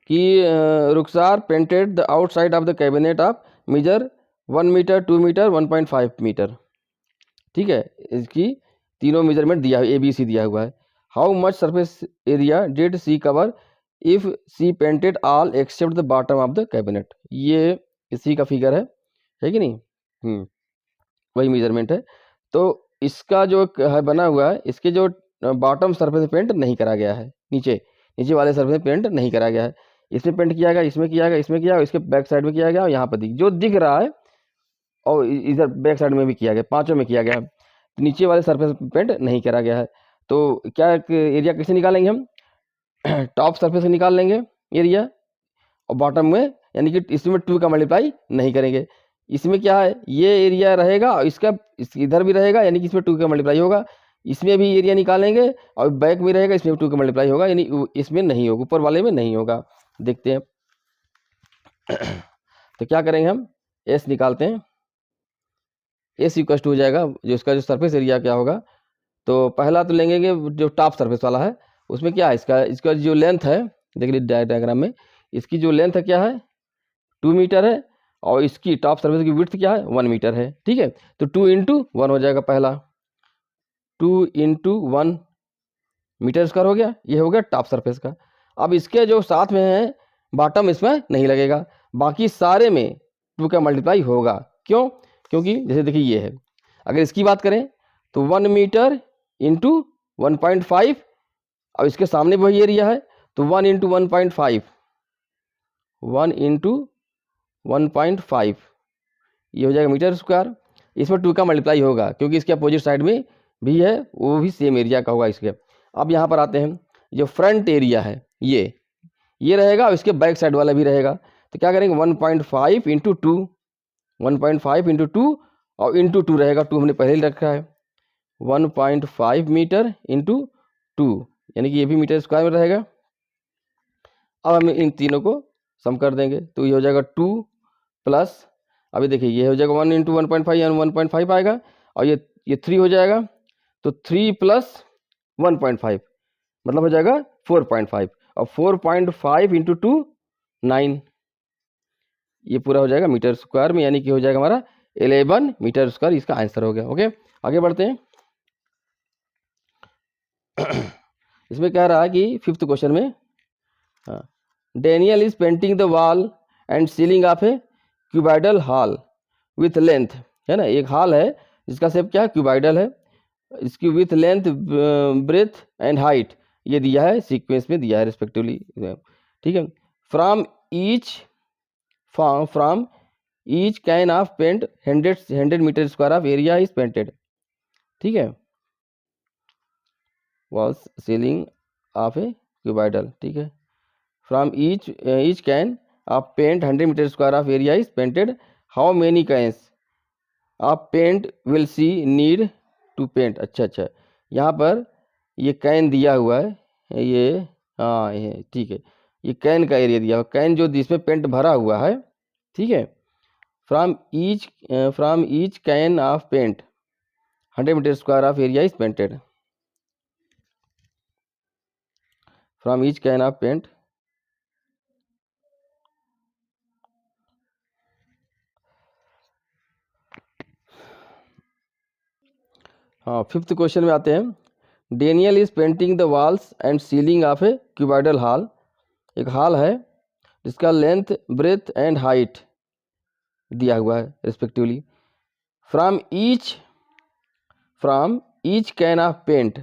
कि Rukhsar painted the outside of the cabinet of measure 1 metre, 2 metre, 1.5 metre, ठीक है। इसकी तीनों मेजरमेंट दिया है, ABC दिया हुआ है। How much surface area did she cover if she painted all except the bottom of the cabinet. ये इसी का फिगर है कि नहीं, वही मेजरमेंट है। तो इसका जो है बना हुआ है, इसके जो बॉटम सरफेस पेंट नहीं करा गया है, नीचे वाले सरफेस पेंट नहीं करा गया है। इसमें पेंट किया गया, इसमें किया गया, इसमें किया गया, इसके बैक साइड में किया गया, और यहाँ पर जो दिख रहा है, और इधर बैक साइड में भी किया गया, पांचों में किया गया है। नीचे वाले सरफेस पेंट नहीं करा गया है। तो क्या एरिया कैसे निकालेंगे हम, टॉप सरफेस से निकाल लेंगे एरिया, और बॉटम में, यानी कि इसमें 2 का मल्टीप्लाई नहीं करेंगे। इसमें क्या है, ये एरिया रहेगा, और इसका इधर भी रहेगा, यानी कि इसमें 2 का मल्टीप्लाई होगा। इसमें भी एरिया निकालेंगे, और बैक में रहेगा, इसमें 2 का मल्टीप्लाई होगा, यानी इसमें नहीं होगा, ऊपर वाले में नहीं होगा। देखते हैं तो क्या करेंगे हम, S निकालते हैं। S इक्वल टू हो जाएगा, जो इसका जो सरफेस एरिया क्या होगा, तो पहला तो लेंगे कि जो टॉप सरफेस वाला है, उसमें क्या है, इसका जो लेंथ है, देख लीजिए डायग्राम में, इसकी जो लेंथ है क्या है, 2 मीटर है, और इसकी टॉप सरफेस की विड्थ क्या है, 1 मीटर है, ठीक है। तो 2 × 1 हो जाएगा, पहला 2 × 1 मीटर स्क्वायर हो गया, ये हो गया टॉप सरफेस का। अब इसके जो साथ में है बॉटम, इसमें नहीं लगेगा, बाकी सारे में 2 का मल्टीप्लाई होगा। क्यों, क्योंकि जैसे देखिए ये है, अगर इसकी बात करें तो 1 मीटर इंटू 1.5, अब इसके सामने वही एरिया है, तो 1 × 1.5, 1 × 1.5, ये हो जाएगा मीटर स्क्वायर। इसमें 2 का मल्टीप्लाई होगा, क्योंकि इसके अपोजिट साइड में भी है, वो भी सेम एरिया का होगा इसके। अब यहाँ पर आते हैं, जो फ्रंट एरिया है ये रहेगा, और इसके बैक साइड वाला भी रहेगा। तो क्या करेंगे, 1.5 × 2, 1.5 × 2, और इंटू 2 रहेगा, 2 हमने पहले ही रखा है, 1.5 मीटर इंटू 2, यानी कि ये भी मीटर स्क्वायर में रहेगा। अब हम इन तीनों को सम कर देंगे तो ये हो जाएगा 2 प्लस, अभी देखिए ये हो जाएगा 1 इंटू 1.5 यानी 1.5 आएगा, और ये 3 हो जाएगा, तो 3 प्लस 1.5 मतलब हो जाएगा 4.5, और 4.5 इंटू 2 9, ये पूरा हो जाएगा मीटर स्क्वायर में, यानी कि हो जाएगा हमारा 11 मीटर स्क्वायर, इसका आंसर हो गया। ओके, आगे बढ़ते हैं। इसमें कह रहा है कि 5th क्वेश्चन में, Daniel is painting the wall and ceiling of a cuboidal hall with length, है ना, एक हॉल है जिसका शेप क्या है, क्यूबाइडल है, इसकी with length breadth and height ये दिया है, सीक्वेंस में दिया है रिस्पेक्टिवली, ठीक है। From each can of paint 100 metre square of area is painted, ठीक है, walls ceiling of a cuboidal, ठीक है। From each can of paint 100 metre square of area is painted, how many cans of paint will she need to paint. अच्छा, यहाँ पर ये can दिया हुआ है, ये हाँ ये ठीक है, ये कैन का एरिया दिया हुआ, कैन जो जिसमें पेंट भरा हुआ है, ठीक है। From each can of paint 100 metre square of area is painted, from each can of paint, हाँ 5th क्वेश्चन में आते हैं। Daniel is painting the walls and ceiling of a cuboidal hall, एक हॉल है जिसका लेंथ ब्रेथ एंड हाइट दिया हुआ है respectively. From each can of paint,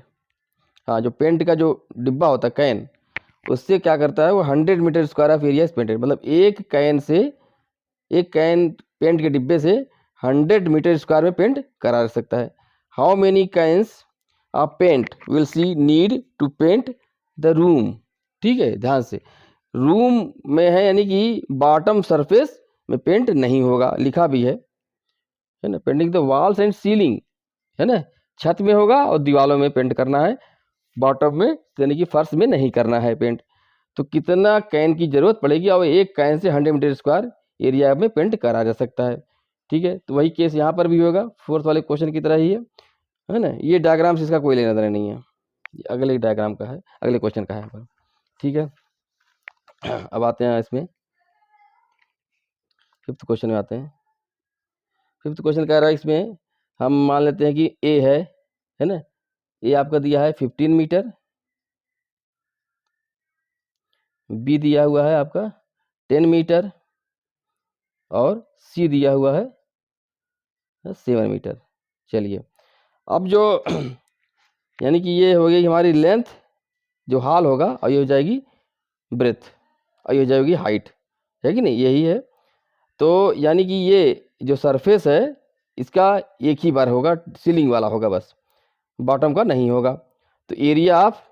हाँ जो पेंट का जो डिब्बा होता है कैन, उससे क्या करता है वो 100 metre square of area painted, मतलब एक कैन पेंट के डिब्बे से 100 मीटर स्क्वायर में पेंट करा जा सकता है। How many cans of paint will she need to paint the room, ठीक है, ध्यान से, रूम में है यानी कि बॉटम सरफेस में पेंट नहीं होगा, लिखा भी है ना, painting the walls and ceiling, है ना, छत में होगा और दीवारों में पेंट करना है, बॉटम में यानी कि फर्श में नहीं करना है पेंट। तो कितना कैन की जरूरत पड़ेगी, और एक कैन से 100 मीटर स्क्वायर एरिया में पेंट करा जा सकता है, ठीक है। तो वही केस यहाँ पर भी होगा, 4th वाले क्वेश्चन की तरह ही है ना। ये डायग्राम से इसका कोई लेना देना नहीं है, अगले डायग्राम का है, अगले क्वेश्चन का है, ठीक है। अब आते हैं इसमें 5th क्वेश्चन में आते हैं। 5th क्वेश्चन कह रहा है, इसमें हम मान लेते हैं कि ए है ना, ए आपका दिया है 15 मीटर, बी दिया हुआ है आपका 10 मीटर, और सी दिया हुआ है 7 मीटर। चलिए अब जो यानी कि ये हो गई हमारी लेंथ जो हॉल होगा, और ये हो जाएगी ब्रेथ, और ये हो जाएगी हाइट, है कि नहीं, यही है। तो यानी कि ये जो सरफेस है इसका एक ही बार होगा, सीलिंग वाला होगा, बस बॉटम का नहीं होगा। तो एरिया ऑफ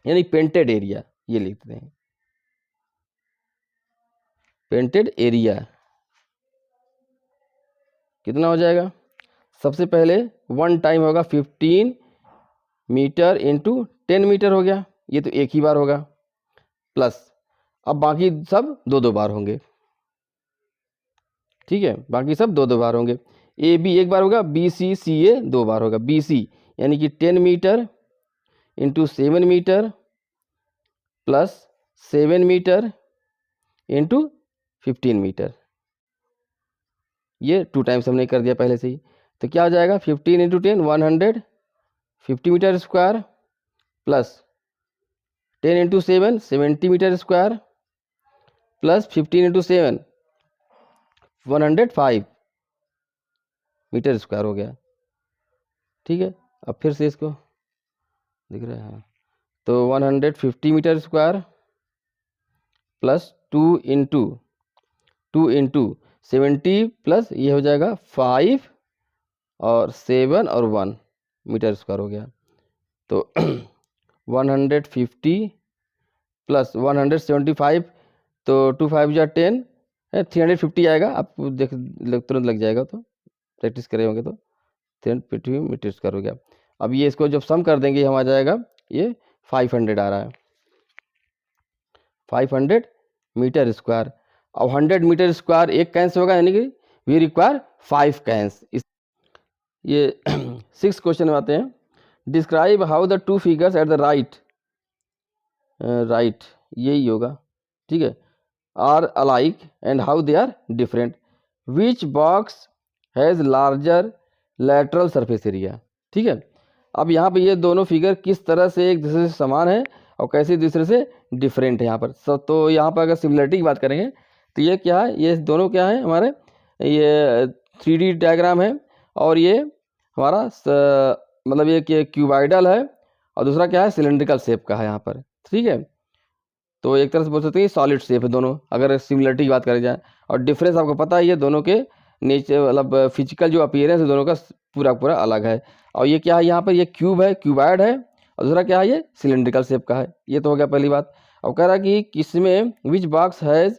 यानी पेंटेड एरिया, ये लिखते हैं पेंटेड एरिया कितना हो जाएगा, सबसे पहले 1 टाइम होगा 15 मीटर इंटू 10 मीटर हो गया, ये तो एक ही बार होगा, प्लस अब बाकी सब 2 बार होंगे, ठीक है, बाकी सब 2 बार होंगे। ए बी एक बार होगा, बी सी सी ए 2 बार होगा, बी सी यानी कि 10 metre into 7 metre plus 7 metre into 15 metre, ये 2 टाइम्स हमने कर दिया पहले से ही। तो क्या हो जाएगा 15 into 10 150 metre square, plus 10 into 7 70 metre square, plus 15 into 7 105 metre square हो गया, ठीक है। अब फिर से इसको दिख रहा है, हाँ, तो 150 metre square plus 2 into 70 plus ये हो जाएगा 5 और 7 और 1 मीटर स्क्वायर हो गया। तो 150 प्लस 175, तो 2 5 जा 10 है, 350 आएगा, आपको देख तुरंत लग जाएगा, तो प्रैक्टिस करे होंगे तो 350 मीटर स्क्वायर हो गया। अब ये इसको जब सम कर देंगे हम आ जाएगा ये 500 आ रहा है, 500 मीटर स्क्वायर। अब 100 मीटर स्क्वायर एक कैन से होगा, यानी कि वी रिक्वायर 5 कैन्स। ये 6 क्वेश्चन में आते हैं। Describe how the two figures at the right, right यही होगा, ठीक है, are alike and how they are different. Which box has larger lateral surface area, ठीक है। अब यहाँ पे ये दोनों फिगर किस तरह से एक दूसरे से समान है और कैसे दूसरे से डिफरेंट है यहाँ पर। तो यहाँ पर अगर सिमिलरिटी की बात करेंगे तो ये क्या है, ये दोनों क्या है हमारे, ये 3D डायग्राम है और ये हमारा मतलब ये क्यूबाइडल है और दूसरा क्या है, सिलेंड्रिकल शेप का है यहाँ पर, ठीक है। तो एक तरह से बोल सकते हैं सॉलिड शेप है दोनों, अगर सिमिलरिटी की बात करी जाए। और डिफरेंस आपको पता है, ये दोनों के नेचर मतलब फिजिकल जो अपीयरेंस है दोनों का पूरा पूरा अलग है। और ये क्या है, यहाँ पर ये क्यूब है, क्यूबाइड है, और दूसरा क्या है, ये सिलेंड्रिकल शेप का है। ये तो हो गया पहली बात। अब कह रहा है कि किसमें विच box has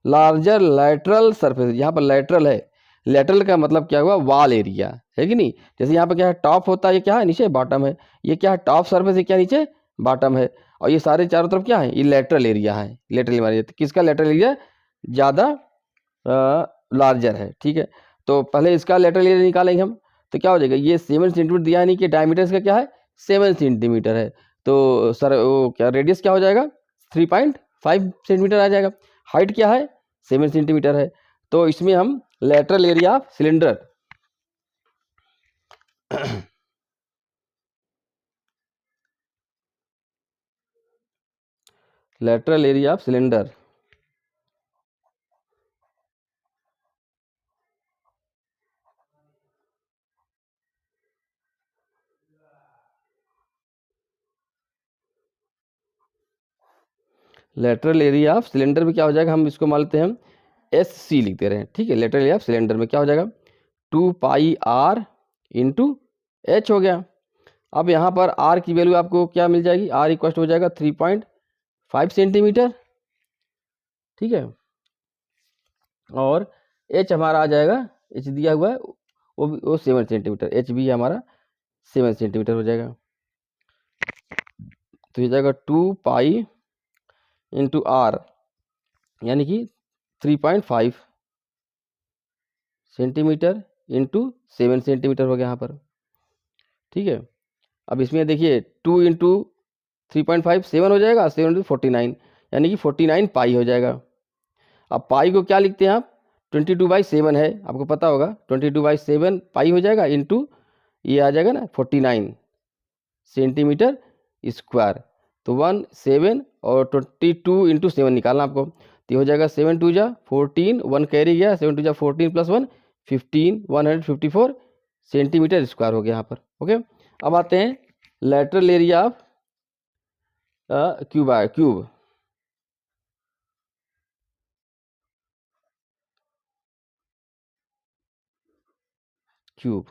larger lateral surface, यहाँ पर लैटरल है, लैटरल का मतलब क्या हुआ, वॉल एरिया है कि नहीं। जैसे यहाँ पर क्या है, टॉप होता है, ये क्या है नीचे बॉटम है, ये क्या है टॉप सरफेस, ये क्या नीचे बॉटम है, और ये सारे चारों तरफ क्या है, ये लेटरल एरिया है, लेटरल एरिया। तो किसका लेटरल एरिया ज़्यादा लार्जर है, ठीक है। तो पहले इसका लेटरल एरिया निकालेंगे हम, तो क्या हो जाएगा, ये 7 सेंटीमीटर दिया है, नहीं कि डायमीटर इसका क्या है 7 सेंटीमीटर है। तो सर वो क्या रेडियस क्या हो जाएगा 3.5 सेंटीमीटर आ जाएगा। हाइट क्या है 7 सेंटीमीटर है। तो इसमें हम lateral area of cylinder lateral area of cylinder lateral area of cylinder में क्या हो जाएगा, हम इसको मान लेते हैं एस सी लिख दे रहे हैं, ठीक है। लेटरल एरिया ऑफ सिलेंडर में क्या हो जाएगा 2πr इंटू एच हो गया। अब यहाँ पर आर की वैल्यू आपको क्या मिल जाएगी, आर इक्वल हो जाएगा 3.5 सेंटीमीटर, ठीक है। और एच हमारा आ जाएगा, एच दिया हुआ है वो 7 सेंटीमीटर, एच भी हमारा 7 सेंटीमीटर हो जाएगा। तो ये जाएगा 2π इंटू आर, यानी कि 3.5 सेंटीमीटर इंटू 7 सेंटीमीटर हो गया यहाँ पर, ठीक है। अब इसमें देखिए 2 इंटू 3.5 7 हो जाएगा, 7 इंटू 49 यानी कि 49 पाई हो जाएगा। अब पाई को क्या लिखते हैं आप, 22/7 है, आपको पता होगा 22/7 पाई हो जाएगा, इंटू ये आ जाएगा ना 49 सेंटीमीटर स्क्वायर। तो 1 7 और 22 इंटू 7 निकालना आपको, तो हो जाएगा 7 2 जा 14, 1 कैरी गया, 7 2 जा 14 प्लस 1 15, 154 सेंटीमीटर स्क्वायर हो गया यहाँ पर, ओके। अब आते हैं lateral area of cube cube.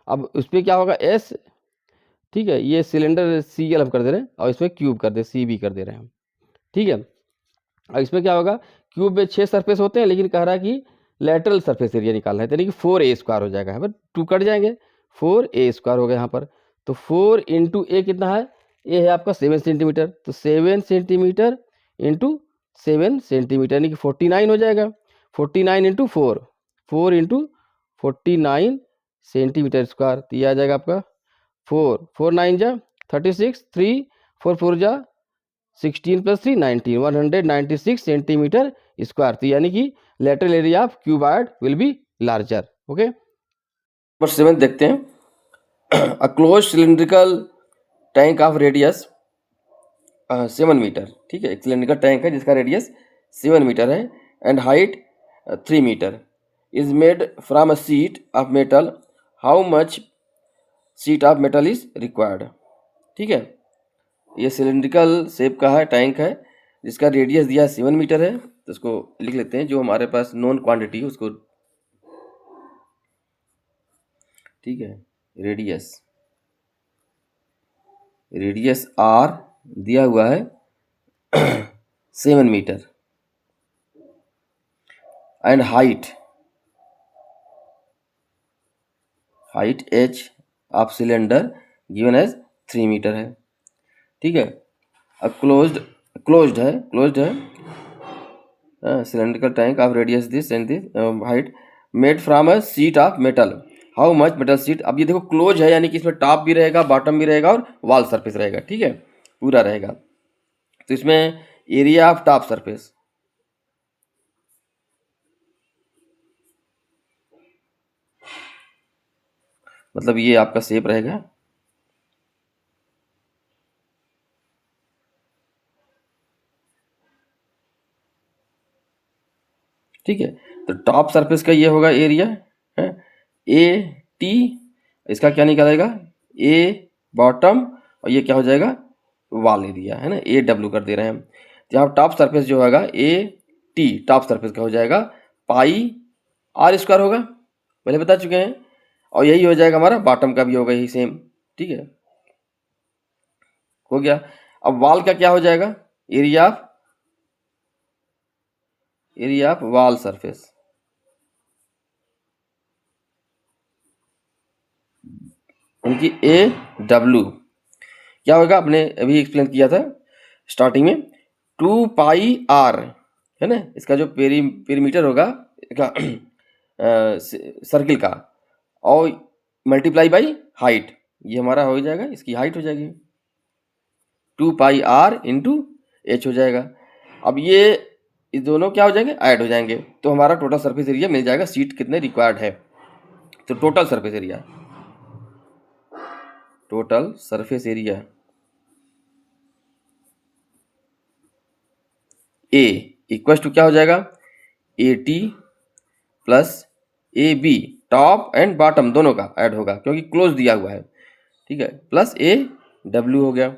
अब उस पर क्या होगा एस, ठीक है, ये सिलेंडर सी एल हम कर दे रहे हैं और इसमें क्यूब कर दे, सी बी कर दे रहे हैं हम, ठीक है। अब इसमें क्या होगा, क्यूब में 6 सरफेस होते हैं, लेकिन कह रहा है कि लेटरल सरफेस एरिया निकालना है, यानी कि 4a स्क्वायर हो जाएगा, यहाँ पर 2 कट जाएंगे, 4a स्क्वायर हो गया यहाँ पर। तो 4 इंटू ए कितना है, ए है आपका 7 सेंटीमीटर, तो 7 सेंटीमीटर इंटू 7 सेंटीमीटर यानी कि 49 हो जाएगा। 49 इंटू 4, 4 इंटू 49 सेंटीमीटर स्क्वायर, तो ये आ जाएगा आपका 4 4 9 जा 36, 3 4 4 जा 16 प्लस 3 19, 196 सेंटीमीटर स्क्वायर। तो यानी कि lateral area of cuboid will be larger, okay. Number 7 देखते हैं। A close cylindrical tank of radius 7 metre, ठीक है, एक सिलेंड्रिकल टैंक है जिसका रेडियस 7 मीटर है and height 3 metre, is made from a sheet of metal, how much sheet of metal is required, ठीक है। ये सिलेंड्रिकल शेप का है, टैंक है जिसका रेडियस दिया है 7 मीटर है। तो उसको लिख लेते हैं, जो हमारे पास नॉन क्वांटिटी है उसको, ठीक है। रेडियस रेडियस आर दिया हुआ है 7 metre and height H of cylinder given as 3 metre है। ठीक है। अब क्लोज्ड है cylindrical tank of radius this and this height made from a sheet of metal. How much metal sheet? अब ये देखो क्लोज है, यानी कि इसमें टॉप भी रहेगा, बॉटम भी रहेगा और वॉल सरफेस रहेगा, ठीक है, पूरा रहेगा। तो इसमें एरिया ऑफ टॉप सरफेस, मतलब ये आपका शेप रहेगा, ठीक है। तो टॉप सरफेस का ये होगा एरिया है ए टी, इसका क्या निकलेगा ए बॉटम, और ये क्या हो जाएगा वॉल एरिया, है ना, ए डब्ल्यू कर दे रहे हैं हम। जहाँ टॉप सरफेस जो होगा ए टी, टॉप सरफेस का हो जाएगा पाई आर स्क्वायर होगा, पहले बता चुके हैं, और यही हो जाएगा हमारा बॉटम का भी होगा यही सेम, ठीक है, हो गया। अब वॉल का क्या हो जाएगा एरिया ऑफ वॉल सरफेस, उनकी ए डब्ल्यू क्या होगा, आपने अभी एक्सप्लेन किया था स्टार्टिंग में, 2 पाई आर, है ना, इसका जो पेरीमीटर होगा इसका सर्किल का, और मल्टीप्लाई बाई हाइट, ये हमारा हो जाएगा, इसकी हाइट हो जाएगी 2 पाई आर इंटू एच हो जाएगा। अब ये इस दोनों क्या हो जाएंगे ऐड हो जाएंगे, तो हमारा टोटल सरफेस एरिया मिल जाएगा, सीट कितने रिक्वायर्ड है। तो total surface area A equal to क्या हो जाएगा A T plus A B, top and bottom दोनों का ऐड होगा क्योंकि क्लोज दिया हुआ है, ठीक है, प्लस ए डब्ल्यू हो गया।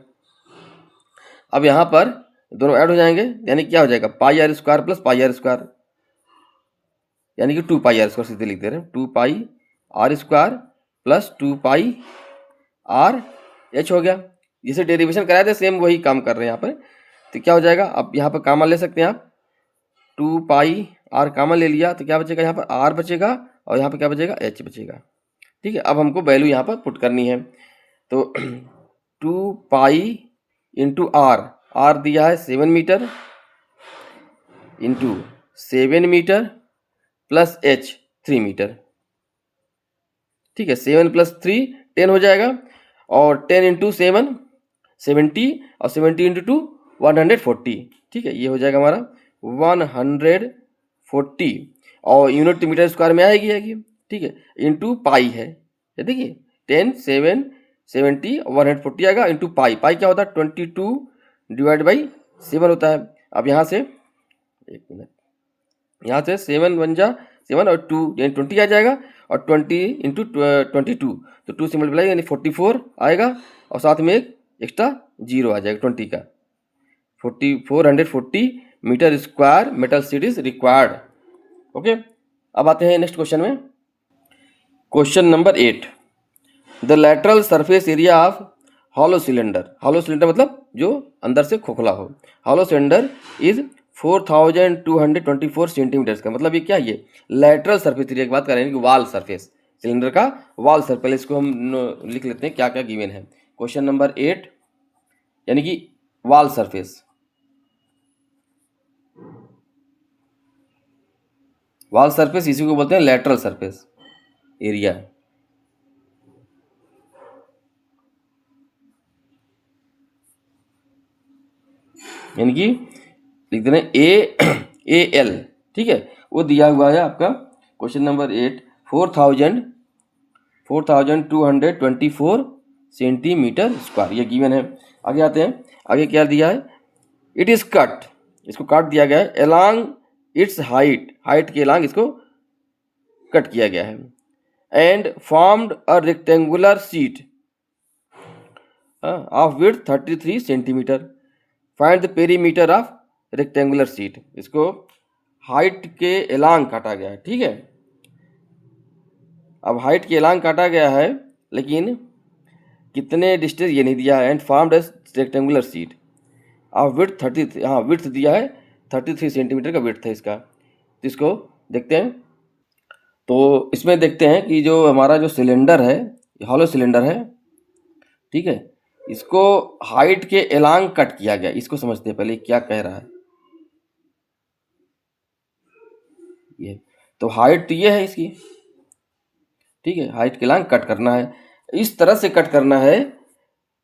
अब यहाँ पर दोनों ऐड हो जाएंगे, यानी क्या हो जाएगा pi are square plus pi are square, यानी कि 2 पाई आर स्क्वायर सीधे लिख दे रहे हैं, 2 pi are square plus 2 pi r h हो गया। जिसे डेरिवेशन कराए थे सेम वही काम कर रहे हैं यहाँ पर। तो क्या हो जाएगा, अब यहाँ पर कामन ले सकते हैं आप, 2 पाई आर कामन ले लिया तो क्या बचेगा, यहाँ पर आर बचेगा और यहाँ पर क्या बचेगा एच बचेगा, ठीक है। अब हमको वैल्यू यहाँ पर पुट करनी है, तो 2 पाई इंटू आर दिया है 7 metre into 7 metre plus H 3 metre, ठीक है, 7 प्लस 3 10 हो जाएगा, और 10 इंटू 7 70, और 70 इंटू 2 140, ठीक है, ये हो जाएगा हमारा 140, और यूनिट मीटर स्क्वायर में आएगी, ठीक है, इंटू पाई है, ये देखिए 10 7 70 140 आएगा इंटू पाई क्या होता है 22 डिवाइड बाई 7 होता है। अब यहाँ से एक मिनट, यहाँ से 7 1 जा 7 और 2 यानी 20 आ जाएगा, और 20 इंटू 22 तो 2 से मल्टीप्लाई यानी 44 आएगा, और साथ में एक एक्स्ट्रा जीरो आ जाएगा 20 का, 440 metre square metal sheet is required. Okay, अब आते हैं नेक्स्ट क्वेश्चन में। Question number 8, the lateral surface area of hollow cylinder मतलब जो अंदर से खोखला हो, हॉलो सिलेंडर इज 4224 सेंटीमीटर का, मतलब ये क्या है, ये लैटरल सरफेस एरिया की बात कर रहे हैं कि वॉल सरफेस, सिलेंडर का वॉल सरफेस। पहले इसको हम लिख लेते हैं क्या क्या गिवन है। क्वेश्चन नंबर 8 यानी कि वॉल सरफेस, इसी को बोलते हैं लैटरल सरफेस एरिया। यानी कि लिख देना ए एल, ठीक है, वो दिया हुआ है आपका क्वेश्चन नंबर 8 4224 सेंटीमीटर स्क्वायर, ये गिवन है। आगे आते हैं, आगे क्या दिया है, इट इज कट, इसको काट दिया गया है, एलॉन्ग इट्स हाइट के एलॉन्ग इसको कट किया गया है, and formed a rectangular sheet of width 33 centimetre, find the perimeter of rectangular sheet. इसको हाइट के एलांग काटा गया है, ठीक है। अब हाइट के एलांग काटा गया है, लेकिन कितने डिस्टेंस ये नहीं दिया है, and formed rectangular sheet of width 30, हाँ विड्थ दिया है 33 सेंटीमीटर का विड्थ है इसका। तो इसको देखते हैं, तो इसमें देखते हैं कि जो हमारा जो सिलेंडर है, हॉलो सिलेंडर है, ठीक है, इसको हाइट के एलांग कट किया गया। इसको समझते हैं पहले क्या कह रहा है ये। तो हाइट तो ये है इसकी, ठीक है, हाइट के एलांग कट करना है। इस तरह से कट करना है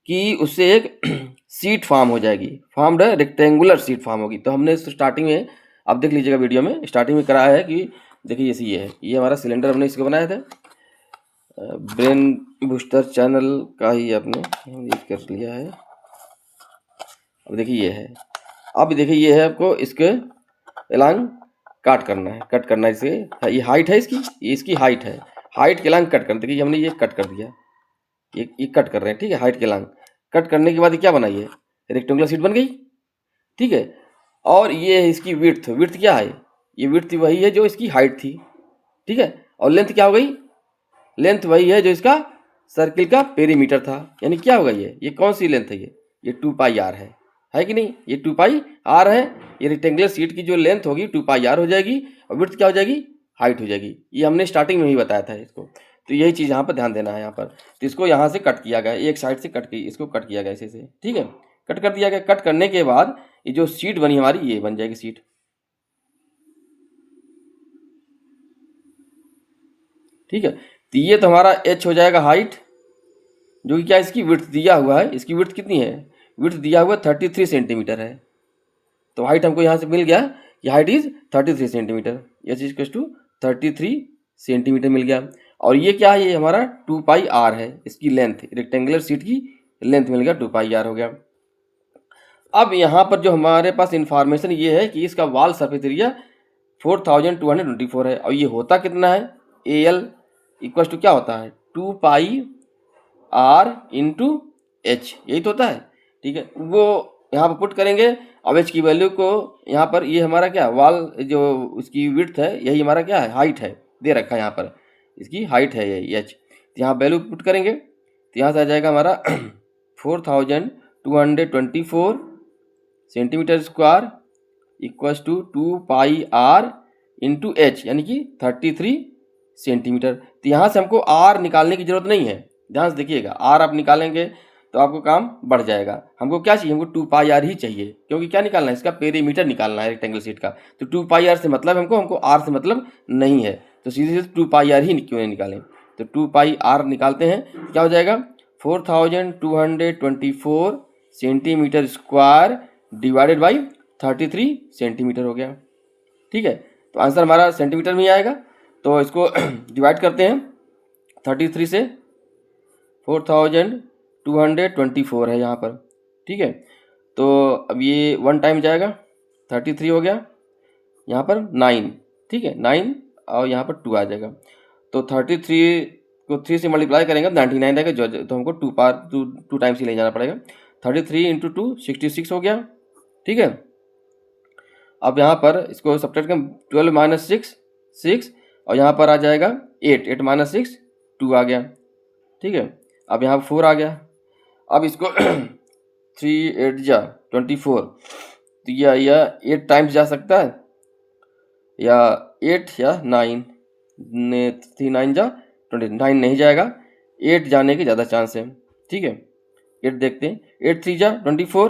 कि उससे एक सीट फॉर्म हो जाएगी, फॉर्म्ड रेक्टेंगुलर सीट फॉर्म होगी। तो हमने स्टार्टिंग में, आप देख लीजिएगा वीडियो में, स्टार्टिंग में कराया है कि देखिए ये है, ये हमारा सिलेंडर हमने इसको बनाया था, ब्रेन बूस्टर चैनल का ही आपने ये कर लिया है। अब देखिए ये है, अब देखिए ये है, आपको इसके एलांग कट करना है, कट करना है इसे। ये हाइट है इसकी, ये इसकी हाइट है, हाइट के एलांग कट करना। देखिए हमने ये कट कर दिया, ये कट कर रहे हैं, ठीक है, हाइट के एलांग कट करने के बाद क्या बना, ये रेक्टेंगुलर सीट बन गई, ठीक है। और ये है इसकी विड्थ, विड्थ क्या है, ये विड्थ वही है जो इसकी हाइट थी, ठीक है। और लेंथ क्या हो गई, लेंथ वही है जो इसका सर्किल का पेरीमीटर था। यानी क्या होगा, ये कौन सी लेंथ है, ये 2 पाई आर है कि नहीं, ये 2 पाई आर है। ये रेक्टेंगुलर सीट की जो लेंथ होगी 2 पाई आर हो जाएगी, और विड्थ क्या हो जाएगी, हाइट हो जाएगी। ये हमने स्टार्टिंग में ही बताया था इसको। तो यही चीज़ यहाँ पर ध्यान देना है यहाँ पर। तो इसको यहाँ से कट किया गया, एक साइड से कट की, इसको कट किया गया ऐसे से, ठीक है, कट कर दिया गया। कट करने के बाद ये जो सीट बनी हमारी, ये बन जाएगी सीट, ठीक है। तो ये तो हमारा एच हो जाएगा हाइट, जो कि क्या इसकी विड्थ दिया हुआ है। इसकी विड्थ कितनी है, विड्थ दिया हुआ 33 सेंटीमीटर है। तो हाइट हमको यहाँ से मिल गया कि height is 33 centimetre, h is to 33 centimetre मिल गया। और ये क्या है, ये हमारा 2 पाई आर है, इसकी लेंथ, रेक्टेंगुलर सीट की लेंथ मिल गया, 2 पाई आर हो गया। अब यहाँ पर जो हमारे पास इंफॉर्मेशन ये है कि इसका वॉल सरफेस एरिया 4224 है। और ये होता कितना है, ए एल इक्वल टू क्या होता है, 2 पाई आर इंटू एच, यही तो होता है, ठीक है। वो यहाँ पर पुट करेंगे। अब एच की वैल्यू को यहाँ पर, ये हमारा क्या वॉल जो उसकी विड्थ है, यही हमारा क्या है, हाइट है, दे रखा है यहाँ पर, इसकी हाइट है ये एच। तो यहाँ वैल्यू पुट करेंगे तो यहाँ से आ जाएगा हमारा 4224 centimetre square equals to 2 pi r into h, यानी कि 33 सेंटीमीटर। तो यहाँ से हमको आर निकालने की जरूरत नहीं है, ध्यान से देखिएगा। आर आप निकालेंगे तो आपको काम बढ़ जाएगा। हमको क्या चाहिए, हमको 2 पाई आर ही चाहिए, क्योंकि क्या निकालना है, इसका पेरीमीटर निकालना है रेक्टेंगल सीट का। तो 2 पाई आर से मतलब हमको आर से मतलब नहीं है, तो सीधे सीधे 2 पाई आर ही क्यों नहीं निकालें। तो 2 पाई आर निकालते हैं, क्या हो जाएगा, 4224 centimetre square divided by 33 centimetre हो गया, ठीक है। तो आंसर हमारा सेंटीमीटर में ही आएगा। तो इसको डिवाइड करते हैं 33 से, 4224 है यहाँ पर, ठीक है। तो अब ये 1 टाइम जाएगा, 33 हो गया, यहाँ पर 9, ठीक है, 9 और यहाँ पर 2 आ जाएगा। तो 33 को 3 से मल्टीप्लाई करेंगे 99 रहेगा, जो तो हमको 2 टाइम्स ही ले जाना पड़ेगा। 33 इंटू 2 66 हो गया, ठीक है। अब यहाँ पर इसको सब्ट्रैक्ट करें, 12 माइनस 6 और यहाँ पर आ जाएगा 8 माइनस 6 2 आ गया, ठीक है। अब यहाँ 4 आ गया। अब इसको 3 8 जा 24, तो यह 8 टाइम्स जा सकता है, या 8 या 9, 3 9 जा 29 नहीं जाएगा, 8 जाने के ज़्यादा चांस है, ठीक है। 8 देखते हैं, 8 3 जा 24,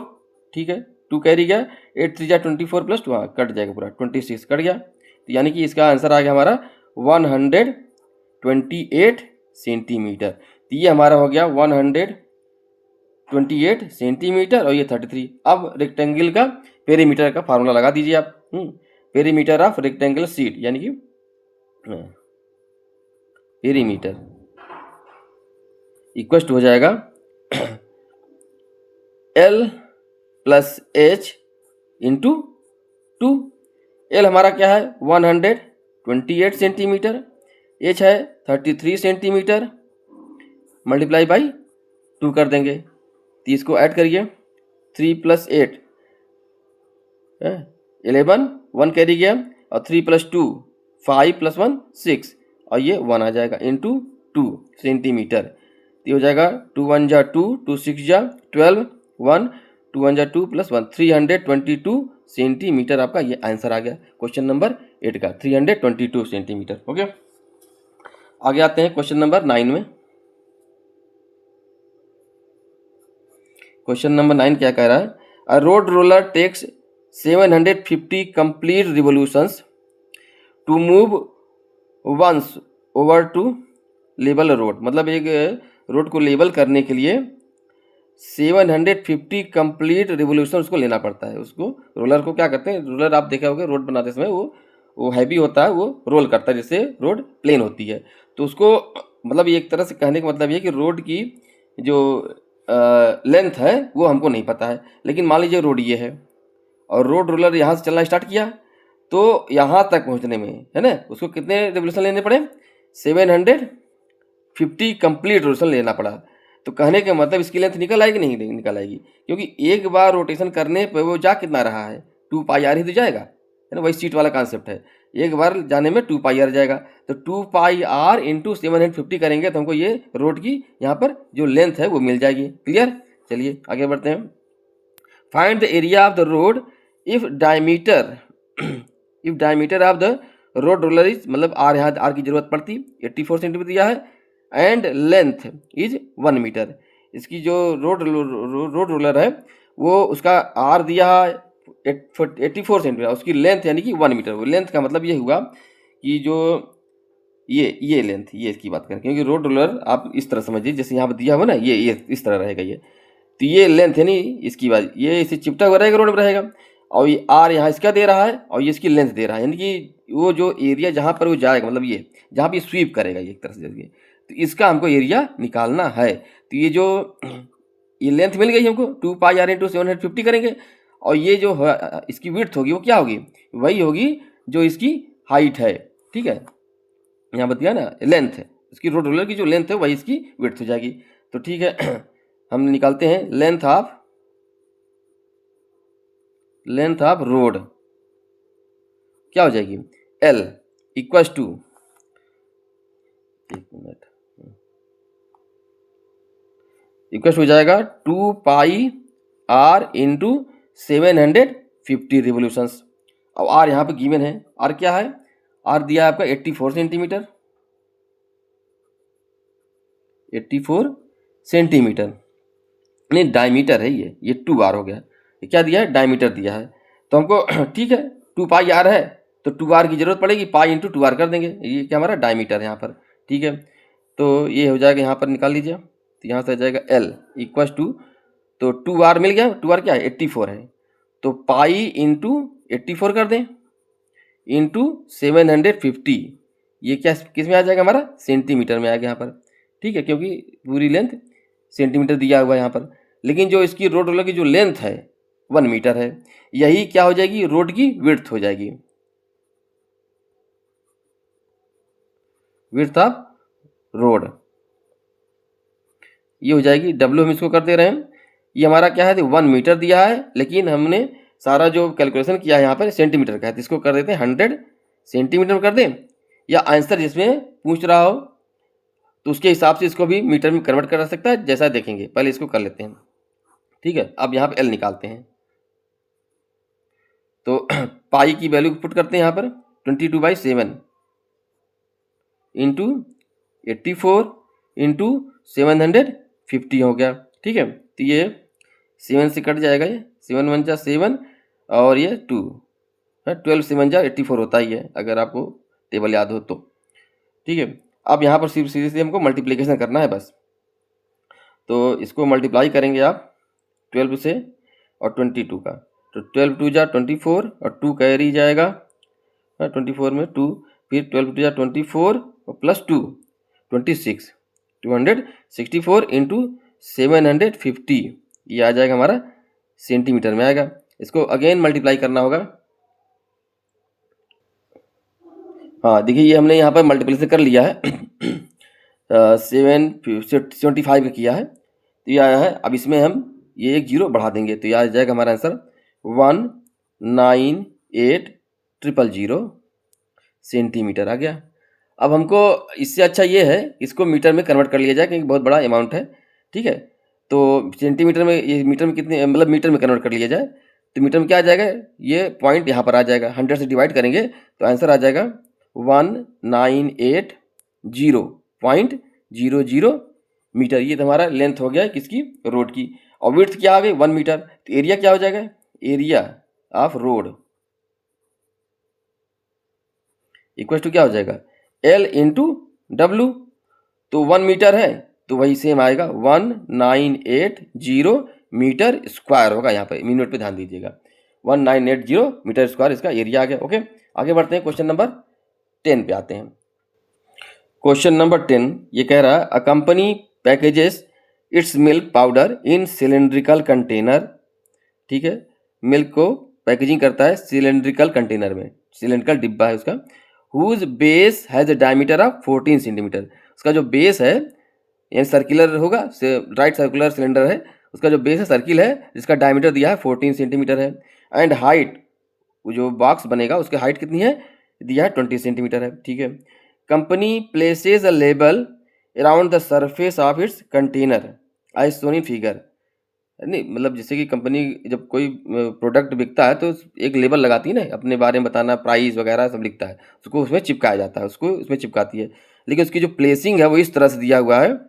ठीक है, 2 कैरी गया, 8 3 जा 24 प्लस 2, हाँ कट जाएगा पूरा, 26 कट गया। तो यानी कि इसका आंसर आ गया हमारा 128 सेंटीमीटर। तो ये हमारा हो गया 128 सेंटीमीटर और ये 33। अब रेक्टेंगल का पेरीमीटर का फार्मूला लगा दीजिए आप, पेरीमीटर ऑफ रेक्टेंगल सीट, यानी कि पेरीमीटर इक्वल हो जाएगा L plus H into 2। L हमारा क्या है 128 सेंटीमीटर, H है 33 सेंटीमीटर, मल्टीप्लाई बाई 2 कर देंगे। तो इसको ऐड करिए, 3 प्लस 8 11, 1 कैरी गया, और 3 प्लस 2 5 प्लस 1 6, और ये 1 आ जाएगा इंटू 2 सेंटीमीटर। तो हो जाएगा 2 1 जा 2, 2 6 जा 12, 1 2 1 जा 2 प्लस 1, 322 सेंटीमीटर आपका ये आंसर आ गया क्वेश्चन नंबर 8 का, 322 सेंटीमीटर। ओके, आगे आते हैं क्वेश्चन नंबर 9 में। क्वेश्चन नंबर 9 क्या कह रहा है? A road roller takes 750 complete revolutions to move once over to level road. मतलब एक रोड को लेवल करने के लिए 750 कंप्लीट रिवोल्यूशन उसको लेना पड़ता है। उसको रोलर को क्या करते हैं, रोलर आप देखा होगा रोड बनाते समय वो हैवी होता है, वो रोल करता है जिससे रोड प्लेन होती है। तो उसको मतलब ये एक तरह से कहने का मतलब ये कि रोड की जो लेंथ है वो हमको नहीं पता है, लेकिन मान लीजिए रोड ये है और रोड रोलर यहाँ से चलना स्टार्ट किया, तो यहाँ तक पहुँचने में है ना उसको कितने रिवोल्यूशन लेने पड़े? 750 कंप्लीट रोटेशन लेना पड़ा। तो कहने का मतलब इसकी लेंथ निकल आएगी नहीं निकल आएगी, क्योंकि एक बार रोटेशन करने पर वो जा कितना रहा है, 2 पाई आर ही तो जाएगा, है ना। वही सीट वाला कॉन्सेप्ट है, एक बार जाने में 2 पाई आर जाएगा। तो 2 पाई आर इंटू 750 करेंगे तो हमको ये रोड की यहाँ पर जो लेंथ है वो मिल जाएगी। क्लियर? चलिए आगे बढ़ते हैं। Find the area of the road if diameter of the road roller is, मतलब आर, यहाँ आर की जरूरत पड़ती 84 सेंटीमीटर दिया है, एंड लेंथ इज 1 मीटर। इसकी जो रोड रोलर है वो उसका आर दिया है 84 सेंटीमीटर, उसकी लेंथ यानी कि 1 मीटर। लेंथ का मतलब ये हुआ कि जो ये लेंथ, ये इसकी बात करें, क्योंकि रोड रोलर आप इस तरह समझिए जैसे यहाँ पर दिया हुआ ना, ये इस तरह रहेगा ये। तो ये लेंथ है नहीं इसकी बात, ये इसे चिपटा हुआ रहेगा रोड में रहेगा, और ये आर यहाँ इसका दे रहा है और ये इसकी लेंथ दे रहा है, यानी कि वो जो एरिया जहाँ पर वो जाएगा, मतलब ये जहाँ पे स्वीप करेगा ये एक तरह से जैसे, तो इसका हमको एरिया निकालना है। तो ये जो ये लेंथ मिल गई हमको 2 पाई आर इंटू 750 करेंगे, और ये जो इसकी विड्थ होगी वो क्या होगी, वही होगी जो इसकी हाइट है। ठीक है, यहाँ बताया ना लेंथ है इसकी, रोड रोलर की जो लेंथ है वही इसकी विड्थ हो जाएगी। तो ठीक है हम निकालते हैं लेंथ ऑफ रोड क्या हो जाएगी, L इक्वल्स टू, एक मिनट, इक्वल्स हो जाएगा 2 पाई आर इंटू 750 रिवोल्यूशंस। अब आर यहाँ पे गिवन है, आर क्या है, आर दिया है आपका 84 सेंटीमीटर, 84 सेंटीमीटर नहीं डायमीटर है ये 2 आर हो गया। ये क्या दिया है, डायमीटर दिया है। तो हमको ठीक है 2 पाई आर है तो 2 आर की जरूरत पड़ेगी, पाई इंटू 2 आर कर देंगे, ये क्या हमारा डायमीटर है यहाँ पर। ठीक है, तो ये हो जाएगा यहाँ पर निकाल लीजिए, तो यहाँ से आ जाएगा L इक्वल्स टू, तो 2 आर मिल गया, 2 आर क्या है 84 है, तो पाई इंटू 84 कर दें इंटू 750, ये क्या किस में आ जाएगा हमारा, सेंटीमीटर में आ गया यहाँ पर। ठीक है, क्योंकि पूरी लेंथ सेंटीमीटर दिया हुआ है यहाँ पर, लेकिन जो इसकी रोड रोलर की जो लेंथ है 1 मीटर है, यही क्या हो जाएगी, रोड की विड्थ हो जाएगी, विड्थ ऑफ रोड ये हो जाएगी। W हम इसको कर दे रहे हैं, ये हमारा क्या है 1 मीटर दिया है, लेकिन हमने सारा जो कैलकुलेशन किया है यहाँ पर सेंटीमीटर का है, तो इसको कर देते हैं 100 सेंटीमीटर में कर दें, या आंसर जिसमें पूछ रहा हो तो उसके हिसाब से इसको भी मीटर में कन्वर्ट कर सकता है, जैसा देखेंगे। पहले इसको कर लेते हैं। ठीक है, अब यहाँ पे L निकालते हैं, तो पाई की वैल्यू पुट करते हैं यहाँ पर 22/7 इंटू 84 इंटू 750 हो गया। ठीक है, तो ये 7 से कट जाएगा, ये 7 1 जा 7 और ये 2 है, 12 7 जा 84 होता ही है अगर आपको टेबल याद हो तो। ठीक है, अब यहाँ पर सिर्फ सीधे से हमको मल्टीप्लिकेशन करना है बस, तो इसको मल्टीप्लाई करेंगे आप 12 से और 22 का, तो 12 2 जा 24 और 2 कैरी जाएगा 24 में 2, फिर 12 2 जा 24 और प्लस 2 26, 264 इंटू 750, ये आ जाएगा हमारा सेंटीमीटर में आएगा। इसको अगेन मल्टीप्लाई करना होगा। हाँ देखिए, ये हमने यहाँ पर मल्टीप्लिकेशन कर लिया है 775 का किया है, तो ये आया है। अब इसमें हम ये एक 0 बढ़ा देंगे, तो ये आ जाएगा हमारा आंसर 198,000 सेंटीमीटर आ गया। अब हमको इससे अच्छा ये है इसको मीटर में कन्वर्ट कर लिया जाए, क्योंकि बहुत बड़ा अमाउंट है। ठीक है, तो सेंटीमीटर में, ये मीटर में कितने, मतलब मीटर में कन्वर्ट कर लिया जाए, तो मीटर में क्या आ जाएगा, ये पॉइंट यहाँ पर आ जाएगा, 100 से डिवाइड करेंगे तो आंसर आ जाएगा 1980.00 मीटर। ये तो हमारा लेंथ हो गया किसकी, रोड की। और विड्थ क्या आ गई 1 मीटर, तो एरिया क्या हो जाएगा, area of road equal to क्या हो जाएगा, L इंटू डब्ल्यू। तो 1 मीटर है तो वही सेम आएगा 1980 मीटर स्क्वायर होगा, यहाँ पे मिनट पे ध्यान दीजिएगा, 1980 मीटर स्क्वायर इसका एरिया आ गया। ओके, आगे बढ़ते हैं, क्वेश्चन नंबर 10 पे आते हैं। क्वेश्चन नंबर 10 ये कह रहा है a company packages it's milk powder in cylindrical container. ठीक है, मिल्क को पैकेजिंग करता है सिलेंड्रिकल कंटेनर में, सिलेंड्रिकल डिब्बा है उसका, whose base has a diameter of 14 centimetre. उसका जो बेस है ये सर्कुलर होगा, राइट सर्कुलर सिलेंडर है, उसका जो बेस है सर्किल है जिसका डायमीटर दिया है 14 सेंटीमीटर है, एंड हाइट जो बॉक्स बनेगा उसकी हाइट कितनी है, दिया है 20 सेंटीमीटर है। ठीक है, company places a label around the surface of its container I shown in figure. नहीं मतलब जैसे कि कंपनी जब कोई प्रोडक्ट बिकता है तो एक लेबल लगाती है ना, अपने बारे में बताना, प्राइस वगैरह सब लिखता है, उसको उसमें चिपकाया जाता है, उसको उसमें चिपकाती है, लेकिन उसकी जो प्लेसिंग है वो इस तरह से दिया हुआ है,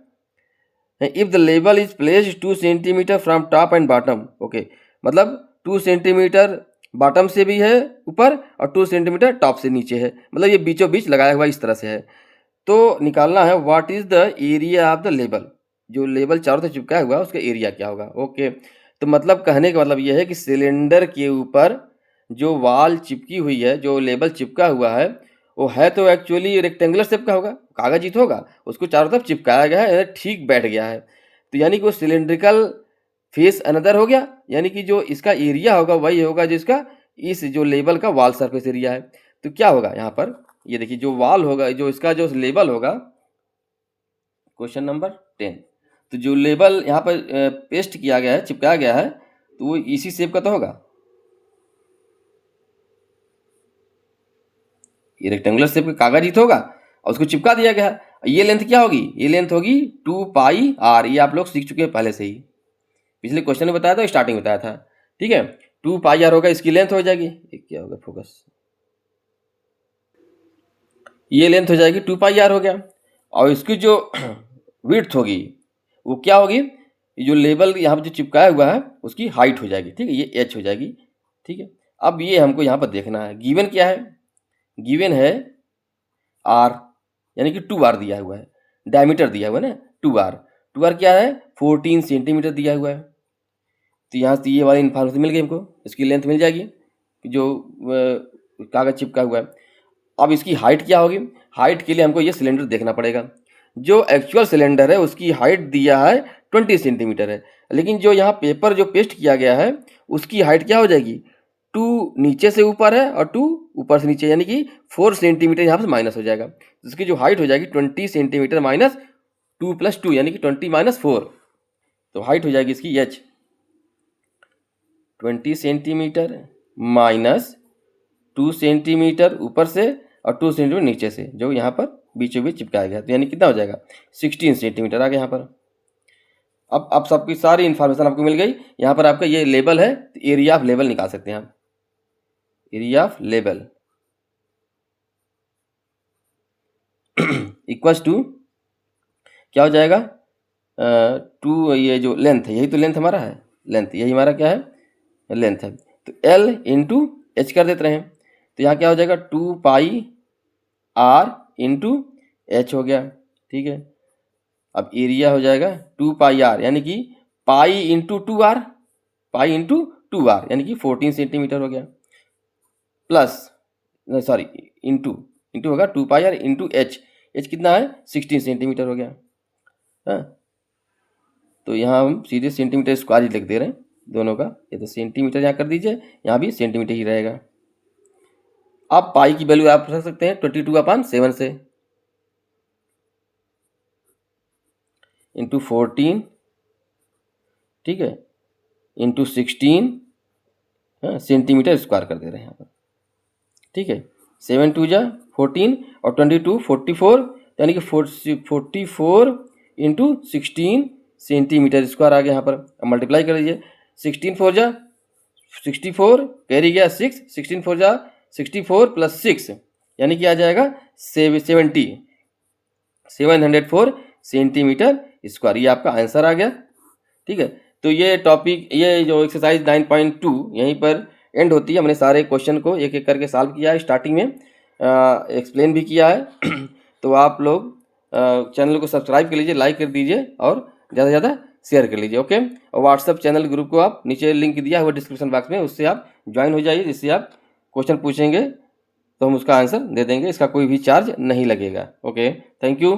if the label is placed 2 centimetre from top and bottom. Okay, मतलब 2 सेंटीमीटर बॉटम से भी है ऊपर और 2 सेंटीमीटर टॉप से नीचे है, मतलब ये बीचों बीच लगाया हुआ इस तरह से है। तो निकालना है what is the area of the label, जो लेबल चारों तरफ चिपकाया हुआ है उसका एरिया क्या होगा। ओके, तो मतलब कहने का मतलब यह है कि सिलेंडर के ऊपर जो वाल चिपकी हुई है, जो लेबल चिपका हुआ है, वो है तो एक्चुअली रेक्टेंगुलर शेप का होगा, कागज ही तो होगा, उसको चारों तरफ चिपकाया गया है, ठीक बैठ गया है, तो यानी कि वो सिलेंड्रिकल फेस अनदर हो गया, यानी कि जो इसका एरिया होगा वही होगा जो इसका इस जो लेबल का वाल सरफेस एरिया है। तो क्या होगा यहाँ पर, ये देखिए जो वाल होगा, जो इसका जो लेबल होगा, क्वेश्चन नंबर 10, तो जो लेबल यहाँ पर पेस्ट किया गया है, चिपकाया गया है, तो वो इसी शेप का तो होगा, ये रेक्टेंगुलर शेप का कागज ही तो होगा और उसको चिपका दिया गया है। ये लेंथ क्या होगी, ये लेंथ होगी 2πr, ये आप लोग सीख चुके हैं पहले से ही, पिछले क्वेश्चन में बताया था, स्टार्टिंग बताया था। ठीक है, 2πr होगा, इसकी लेंथ हो जाएगी, क्या होगा फोकस, ये लेंथ हो जाएगी 2πr हो गया, और इसकी जो विड्थ होगी वो क्या होगी, जो लेबल यहाँ पर जो चिपकाया हुआ है उसकी हाइट हो जाएगी। ठीक है, ये h हो जाएगी। ठीक है, अब ये हमको यहाँ पर देखना है, गिवन क्या है, गिवन है r, यानी कि 2r दिया हुआ है, डायमीटर दिया हुआ है ना 2r, 2r क्या है 14 सेंटीमीटर दिया हुआ है, तो यहाँ से ये वाली इन्फॉर्मेशन मिल गई हमको, इसकी लेंथ मिल जाएगी जो कागज चिपका हुआ है। अब इसकी हाइट क्या होगी, हाइट के लिए हमको ये सिलेंडर देखना पड़ेगा, जो एक्चुअल सिलेंडर है उसकी हाइट दिया है 20 सेंटीमीटर है, लेकिन जो यहाँ पेपर जो पेस्ट किया गया है उसकी हाइट क्या हो जाएगी, 2 नीचे से ऊपर है और 2 ऊपर से नीचे, यानी कि 4 सेंटीमीटर यहाँ से माइनस हो जाएगा, इसकी जो हाइट हो जाएगी 20 सेंटीमीटर माइनस 2 + 2 यानी कि 20 - 4, तो हाइट हो जाएगी इसकी h, 20 सेंटीमीटर माइनस 2 सेंटीमीटर ऊपर से और 2 सेंटीमीटर नीचे से, जो यहाँ पर बीचों बीच चिपकाया गया, तो यानी कितना हो जाएगा 16 सेंटीमीटर आ गया यहाँ पर। अब सबकी सारी इन्फॉर्मेशन आपको मिल गई, यहाँ पर आपका ये लेबल है, तो एरिया ऑफ लेबल निकाल सकते हैं आप, area of label equals to क्या हो जाएगा, 2, ये जो लेंथ है, यही तो लेंथ हमारा है, लेंथ यही हमारा क्या है, लेंथ है, तो L इंटू एच कर देते हैं, तो यहाँ क्या हो जाएगा 2πr इंटू एच हो गया। ठीक है, अब एरिया हो जाएगा 2πr यानी कि pi into 2r, pi into 2r यानी कि 14 सेंटीमीटर हो गया, प्लस सॉरी इंटू इंटू होगा 2πr इंटू एच, एच कितना है 16 सेंटीमीटर हो गया। हाँ, तो यहाँ हम सीधे सेंटीमीटर स्क्वायर ही लिख दे रहे हैं दोनों का, ये तो सेंटीमीटर यहाँ कर दीजिए, यहाँ भी सेंटीमीटर ही रहेगा। अब पाई की वैल्यू आप रख सकते हैं 22/7 से इंटू 14, ठीक है, इंटू 16 सेंटीमीटर स्क्वायर कर दे रहे हैं यहाँ पर। ठीक है, 7 × 2 = 14 और 22 44, यानी कि 44 इंटू 16 सेंटीमीटर स्क्वायर आ गया यहाँ पर। अब मल्टीप्लाई कर दीजिए, 16 × 4 = 64, कैरी गया 6, 16 × 4 = 64 + 6 यानी कि आ जाएगा 704 सेंटीमीटर स्क्वायर, ये आपका आंसर आ गया। ठीक है, तो ये टॉपिक, ये जो एक्सरसाइज 9.2 यहीं पर एंड होती है। हमने सारे क्वेश्चन को एक एक करके सॉल्व किया है, स्टार्टिंग में एक्सप्लेन भी किया है। तो आप लोग चैनल को सब्सक्राइब कर लीजिए, लाइक कर दीजिए और ज़्यादा से ज़्यादा शेयर कर लीजिए। ओके, और व्हाट्सअप चैनल ग्रुप को आप नीचे लिंक दिया हुआ डिस्क्रिप्शन बॉक्स में, उससे आप ज्वाइन हो जाइए, जिससे आप क्वेश्चन पूछेंगे तो हम उसका आंसर दे देंगे। इसका कोई भी चार्ज नहीं लगेगा। Okay, thank you.